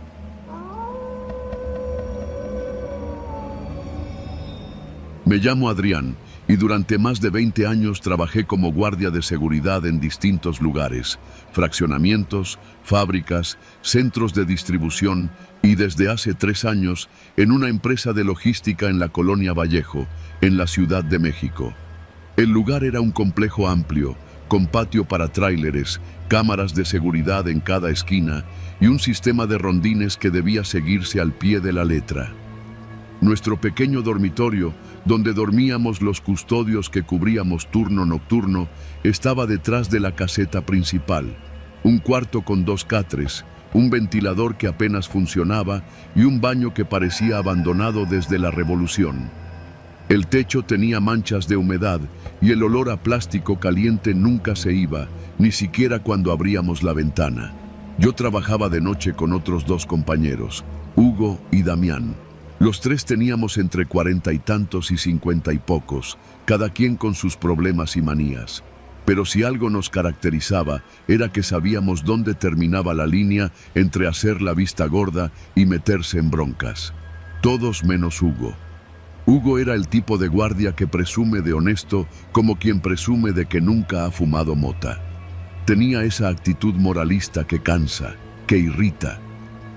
Me llamo Adrián y durante más de 20 años trabajé como guardia de seguridad en distintos lugares, fraccionamientos, fábricas, centros de distribución y desde hace 3 años en una empresa de logística en la Colonia Vallejo, en la Ciudad de México. El lugar era un complejo amplio, con patio para tráileres, cámaras de seguridad en cada esquina y un sistema de rondines que debía seguirse al pie de la letra. Nuestro pequeño dormitorio, donde dormíamos los custodios que cubríamos turno nocturno, estaba detrás de la caseta principal. Un cuarto con 2 catres, un ventilador que apenas funcionaba y un baño que parecía abandonado desde la Revolución. El techo tenía manchas de humedad y el olor a plástico caliente nunca se iba, ni siquiera cuando abríamos la ventana. Yo trabajaba de noche con otros 2 compañeros, Hugo y Damián. Los 3 teníamos entre 40 y tantos y 50 y pocos, cada quien con sus problemas y manías. Pero si algo nos caracterizaba, era que sabíamos dónde terminaba la línea entre hacer la vista gorda y meterse en broncas. Todos menos Hugo. Hugo era el tipo de guardia que presume de honesto como quien presume de que nunca ha fumado mota. Tenía esa actitud moralista que cansa, que irrita.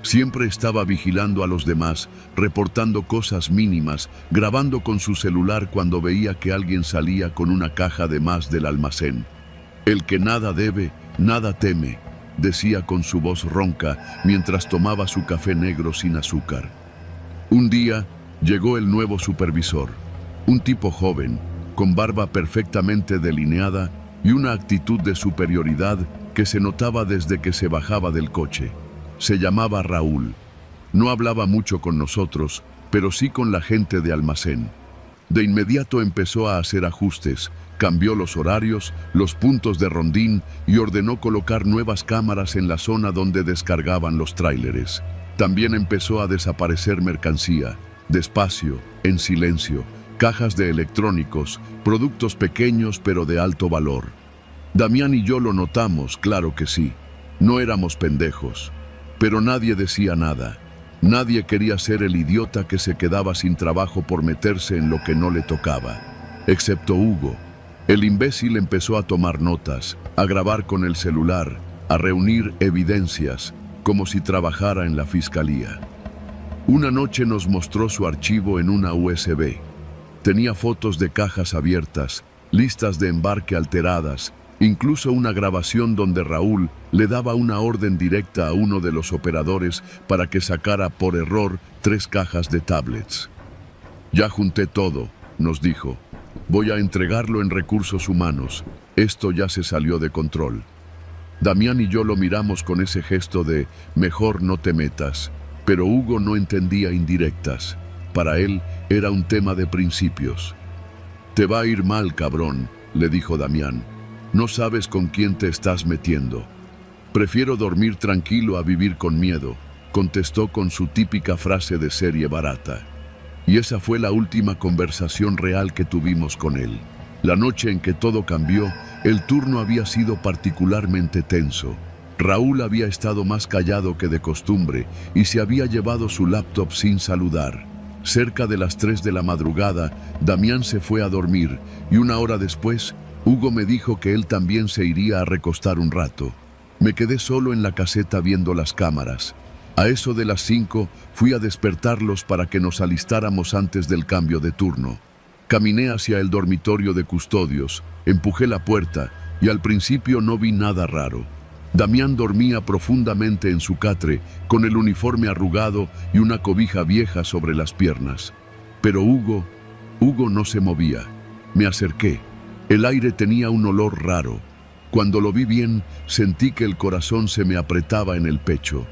Siempre estaba vigilando a los demás, reportando cosas mínimas, grabando con su celular cuando veía que alguien salía con una caja de más del almacén. El que nada debe, nada teme, decía con su voz ronca mientras tomaba su café negro sin azúcar. Un día llegó el nuevo supervisor, un tipo joven, con barba perfectamente delineada y una actitud de superioridad que se notaba desde que se bajaba del coche. Se llamaba Raúl. No hablaba mucho con nosotros, pero sí con la gente de almacén. De inmediato empezó a hacer ajustes, cambió los horarios, los puntos de rondín y ordenó colocar nuevas cámaras en la zona donde descargaban los tráileres. También empezó a desaparecer mercancía, despacio, en silencio, cajas de electrónicos, productos pequeños pero de alto valor. Damián y yo lo notamos, claro que sí. No éramos pendejos. Pero nadie decía nada. Nadie quería ser el idiota que se quedaba sin trabajo por meterse en lo que no le tocaba. Excepto Hugo. El imbécil empezó a tomar notas, a grabar con el celular, a reunir evidencias, como si trabajara en la fiscalía. Una noche nos mostró su archivo en una USB. Tenía fotos de cajas abiertas, listas de embarque alteradas, incluso una grabación donde Raúl le daba una orden directa a uno de los operadores para que sacara por error 3 cajas de tablets. Ya junté todo, nos dijo. Voy a entregarlo en recursos humanos. Esto ya se salió de control. Damián y yo lo miramos con ese gesto de mejor no te metas, pero Hugo no entendía indirectas. Para él era un tema de principios. Te va a ir mal, cabrón, le dijo Damián. No sabes con quién te estás metiendo. Prefiero dormir tranquilo a vivir con miedo, contestó con su típica frase de serie barata. Y esa fue la última conversación real que tuvimos con él. La noche en que todo cambió, el turno había sido particularmente tenso. Raúl había estado más callado que de costumbre y se había llevado su laptop sin saludar. Cerca de las 3 de la madrugada, Damián se fue a dormir y 1 hora después, Hugo me dijo que él también se iría a recostar un rato. Me quedé solo en la caseta viendo las cámaras. A eso de las 5 fui a despertarlos para que nos alistáramos antes del cambio de turno. Caminé hacia el dormitorio de custodios, empujé la puerta y al principio no vi nada raro. Damián dormía profundamente en su catre, con el uniforme arrugado y una cobija vieja sobre las piernas. Pero Hugo no se movía. Me acerqué. El aire tenía un olor raro. Cuando lo vi bien, sentí que el corazón se me apretaba en el pecho.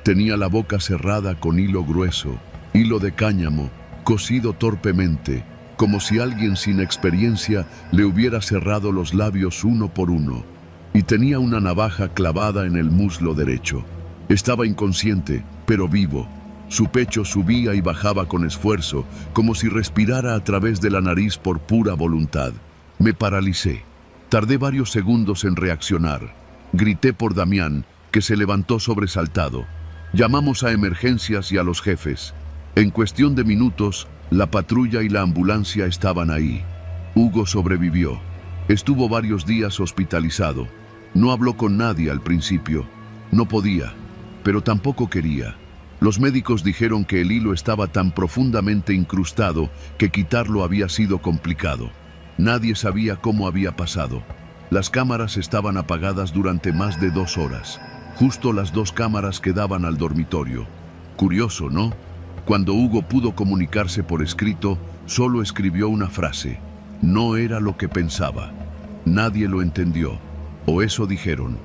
Tenía la boca cerrada con hilo grueso, hilo de cáñamo, cosido torpemente, como si alguien sin experiencia le hubiera cerrado los labios uno por uno. Y tenía una navaja clavada en el muslo derecho. Estaba inconsciente, pero vivo. Su pecho subía y bajaba con esfuerzo, como si respirara a través de la nariz por pura voluntad. Me paralicé. Tardé varios segundos en reaccionar. Grité por Damián, que se levantó sobresaltado. Llamamos a emergencias y a los jefes. En cuestión de minutos, la patrulla y la ambulancia estaban ahí. Hugo sobrevivió. Estuvo varios días hospitalizado. No habló con nadie al principio. No podía, pero tampoco quería. Los médicos dijeron que el hilo estaba tan profundamente incrustado que quitarlo había sido complicado. Nadie sabía cómo había pasado. Las cámaras estaban apagadas durante más de 2 horas. Justo las 2 cámaras que daban al dormitorio. Curioso, ¿no? Cuando Hugo pudo comunicarse por escrito, solo escribió una frase. No era lo que pensaba. Nadie lo entendió. O eso dijeron.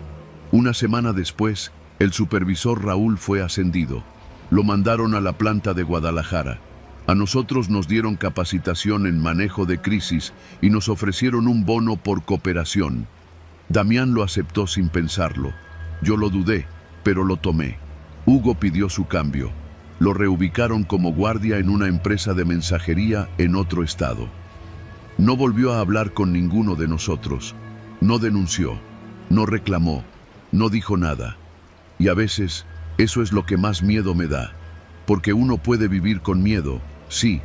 Una semana después, el supervisor Raúl fue ascendido. Lo mandaron a la planta de Guadalajara. A nosotros nos dieron capacitación en manejo de crisis y nos ofrecieron un bono por cooperación. Damián lo aceptó sin pensarlo. Yo lo dudé, pero lo tomé. Hugo pidió su cambio. Lo reubicaron como guardia en una empresa de mensajería en otro estado. No volvió a hablar con ninguno de nosotros. No denunció, no reclamó, no dijo nada. Y a veces, eso es lo que más miedo me da. Porque uno puede vivir con miedo, sí,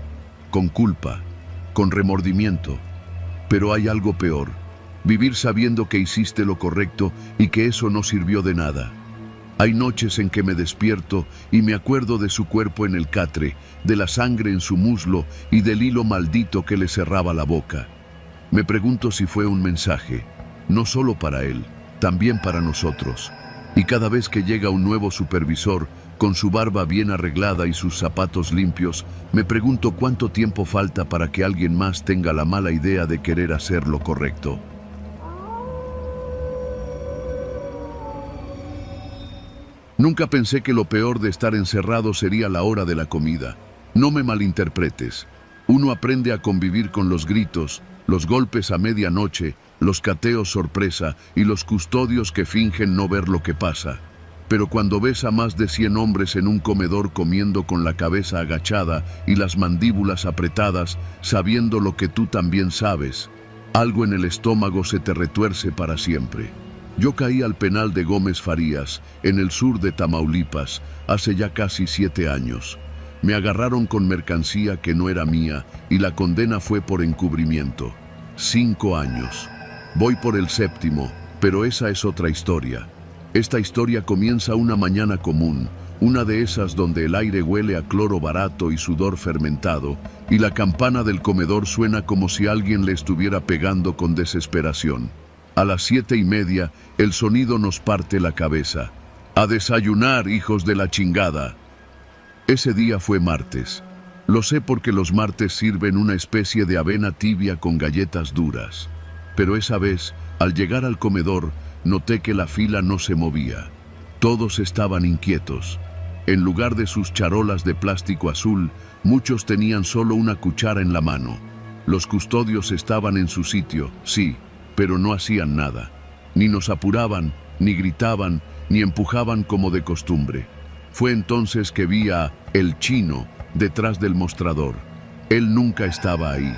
con culpa, con remordimiento. Pero hay algo peor. Vivir sabiendo que hiciste lo correcto y que eso no sirvió de nada. Hay noches en que me despierto y me acuerdo de su cuerpo en el catre, de la sangre en su muslo y del hilo maldito que le cerraba la boca. Me pregunto si fue un mensaje, no solo para él, también para nosotros. Y cada vez que llega un nuevo supervisor, con su barba bien arreglada y sus zapatos limpios, me pregunto cuánto tiempo falta para que alguien más tenga la mala idea de querer hacer lo correcto. Nunca pensé que lo peor de estar encerrado sería la hora de la comida. No me malinterpretes. Uno aprende a convivir con los gritos, los golpes a medianoche, los cateos sorpresa y los custodios que fingen no ver lo que pasa. Pero cuando ves a más de 100 hombres en un comedor comiendo con la cabeza agachada y las mandíbulas apretadas, sabiendo lo que tú también sabes, algo en el estómago se te retuerce para siempre. Yo caí al penal de Gómez Farías, en el sur de Tamaulipas, hace ya casi 7 años. Me agarraron con mercancía que no era mía y la condena fue por encubrimiento. 5 años. Voy por el 7º, pero esa es otra historia. Esta historia comienza una mañana común, una de esas donde el aire huele a cloro barato y sudor fermentado, y la campana del comedor suena como si alguien le estuviera pegando con desesperación. A las 7:30, el sonido nos parte la cabeza. ¡A desayunar, hijos de la chingada! Ese día fue martes. Lo sé porque los martes sirven una especie de avena tibia con galletas duras. Pero esa vez, al llegar al comedor, noté que la fila no se movía. Todos estaban inquietos. En lugar de sus charolas de plástico azul, muchos tenían solo una cuchara en la mano. Los custodios estaban en su sitio, sí, pero no hacían nada. Ni nos apuraban, ni gritaban, ni empujaban como de costumbre. Fue entonces que vi a el chino detrás del mostrador. Él nunca estaba ahí.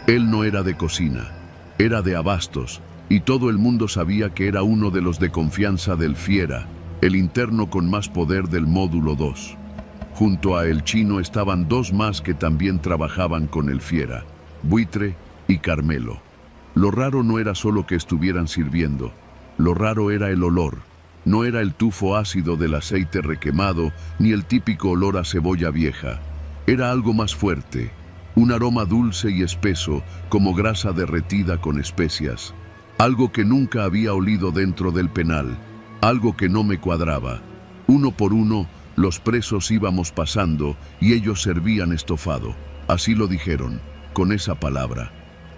Él no era de cocina, era de abastos, y todo el mundo sabía que era uno de los de confianza del Fiera, el interno con más poder del módulo 2. Junto a el chino estaban 2 más que también trabajaban con el Fiera, Buitre y Carmelo. Lo raro no era solo que estuvieran sirviendo, lo raro era el olor. No era el tufo ácido del aceite requemado, ni el típico olor a cebolla vieja. Era algo más fuerte, un aroma dulce y espeso, como grasa derretida con especias. Algo que nunca había olido dentro del penal, algo que no me cuadraba. Uno por uno, los presos íbamos pasando y ellos servían estofado. Así lo dijeron, con esa palabra.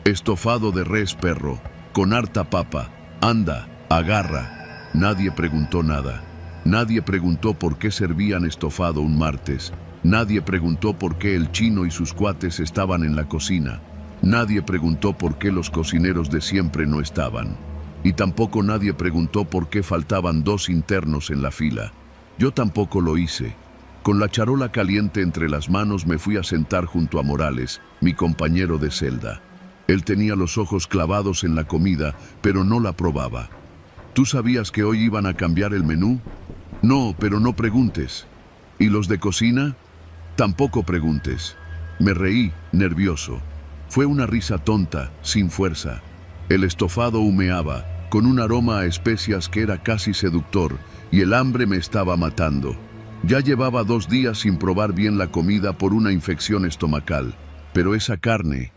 Estofado de res, perro, con harta papa. Anda, agarra. Nadie preguntó nada. Nadie preguntó por qué servían estofado un martes. Nadie preguntó por qué el chino y sus cuates estaban en la cocina. Nadie preguntó por qué los cocineros de siempre no estaban. Y tampoco nadie preguntó por qué faltaban 2 internos en la fila. Yo tampoco lo hice. Con la charola caliente entre las manos me fui a sentar junto a Morales, mi compañero de celda. Él tenía los ojos clavados en la comida, pero no la probaba. ¿Tú sabías que hoy iban a cambiar el menú? No, pero no preguntes. ¿Y los de cocina? Tampoco preguntes. Me reí, nervioso. Fue una risa tonta, sin fuerza. El estofado humeaba, con un aroma a especias que era casi seductor, y el hambre me estaba matando. Ya llevaba 2 días sin probar bien la comida por una infección estomacal, pero esa carne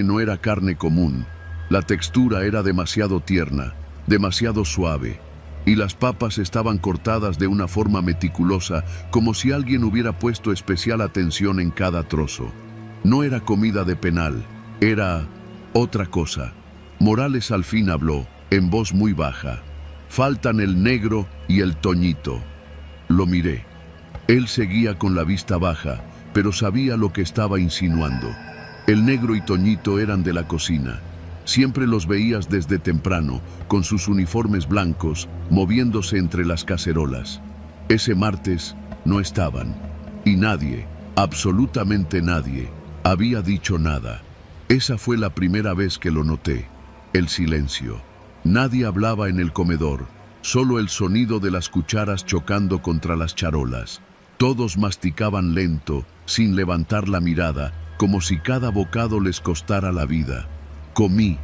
no era carne común. La textura era demasiado tierna, demasiado suave, y las papas estaban cortadas de una forma meticulosa, como si alguien hubiera puesto especial atención en cada trozo. No era comida de penal, era otra cosa. Morales al fin habló, en voz muy baja. Faltan el negro y el Toñito. Lo miré. Él seguía con la vista baja, pero sabía lo que estaba insinuando. El negro y Toñito eran de la cocina. Siempre los veías desde temprano, con sus uniformes blancos, moviéndose entre las cacerolas. Ese martes no estaban, y nadie, absolutamente nadie, había dicho nada. Esa fue la primera vez que lo noté. El silencio. Nadie hablaba en el comedor, solo el sonido de las cucharas chocando contra las charolas. Todos masticaban lento, sin levantar la mirada, como si cada bocado les costara la vida. Comí,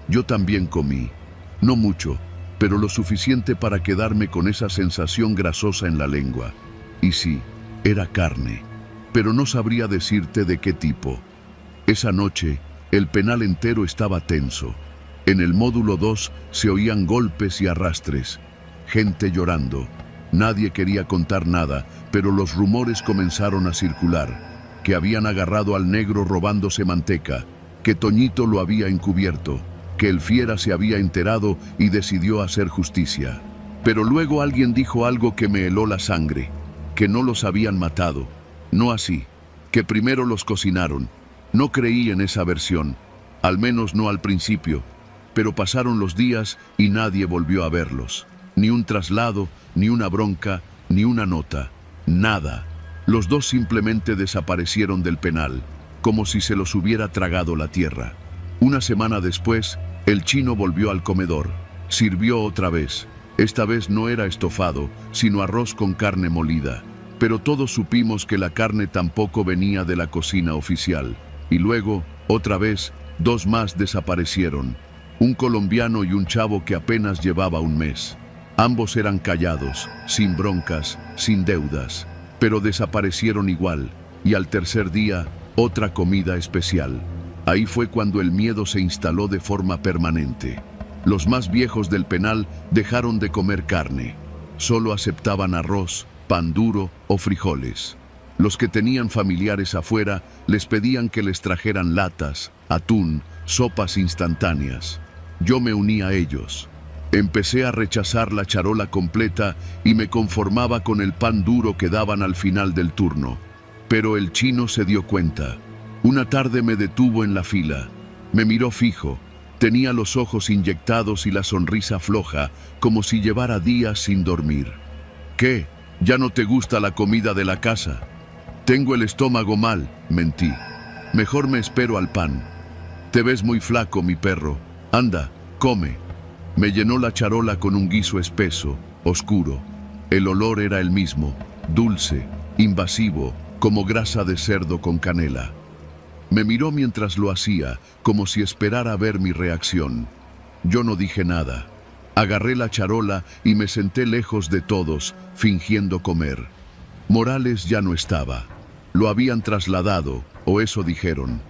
yo también comí. No mucho, pero lo suficiente para quedarme con esa sensación grasosa en la lengua. Y sí, era carne, pero no sabría decirte de qué tipo. Esa noche, el penal entero estaba tenso. En el módulo 2 se oían golpes y arrastres, gente llorando. Nadie quería contar nada, pero los rumores comenzaron a circular, que habían agarrado al negro robándose manteca, que Toñito lo había encubierto, que el fiera se había enterado y decidió hacer justicia. Pero luego alguien dijo algo que me heló la sangre, que no los habían matado, no así, que primero los cocinaron. No creí en esa versión, al menos no al principio, pero pasaron los días y nadie volvió a verlos. Ni un traslado, ni una bronca, ni una nota, nada. Los dos simplemente desaparecieron del penal, como si se los hubiera tragado la tierra. Una semana después, el chino volvió al comedor. Sirvió otra vez. Esta vez no era estofado, sino arroz con carne molida. Pero todos supimos que la carne tampoco venía de la cocina oficial. Y luego, otra vez, 2 más desaparecieron. Un colombiano y un chavo que apenas llevaba un mes. Ambos eran callados, sin broncas, sin deudas, pero desaparecieron igual. Y al tercer día, otra comida especial. Ahí fue cuando el miedo se instaló de forma permanente. Los más viejos del penal dejaron de comer carne. Solo aceptaban arroz, pan duro o frijoles. Los que tenían familiares afuera les pedían que les trajeran latas, atún, sopas instantáneas. Yo me uní a ellos. Empecé a rechazar la charola completa y me conformaba con el pan duro que daban al final del turno. Pero el chino se dio cuenta. Una tarde me detuvo en la fila. Me miró fijo. Tenía los ojos inyectados y la sonrisa floja, como si llevara días sin dormir. ¿Qué? ¿Ya no te gusta la comida de la casa? Tengo el estómago mal, mentí. Mejor me espero al pan. Te ves muy flaco, mi perro. Anda, come. Me llenó la charola con un guiso espeso, oscuro. El olor era el mismo, dulce, invasivo, como grasa de cerdo con canela. Me miró mientras lo hacía, como si esperara ver mi reacción. Yo no dije nada. Agarré la charola y me senté lejos de todos, fingiendo comer. Morales ya no estaba. Lo habían trasladado, o eso dijeron.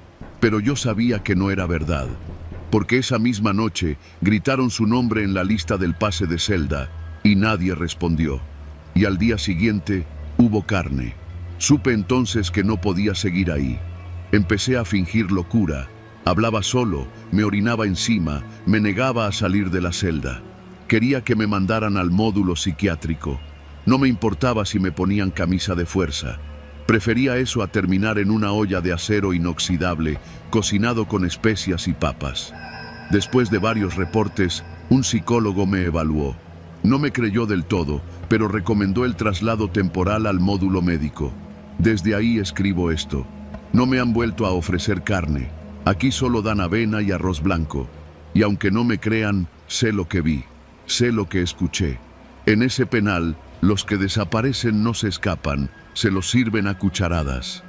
Pero yo sabía que no era verdad, porque esa misma noche gritaron su nombre en la lista del pase de celda y nadie respondió. Y al día siguiente hubo carne. Supe entonces que no podía seguir ahí. Empecé a fingir locura. Hablaba solo, me orinaba encima, me negaba a salir de la celda. Quería que me mandaran al módulo psiquiátrico. No me importaba si me ponían camisa de fuerza. Prefería eso a terminar en una olla de acero inoxidable, cocinado con especias y papas. Después de varios reportes, un psicólogo me evaluó. No me creyó del todo, pero recomendó el traslado temporal al módulo médico. Desde ahí escribo esto. No me han vuelto a ofrecer carne. Aquí solo dan avena y arroz blanco. Y aunque no me crean, sé lo que vi, sé lo que escuché. En ese penal, los que desaparecen no se escapan, se los sirven a cucharadas.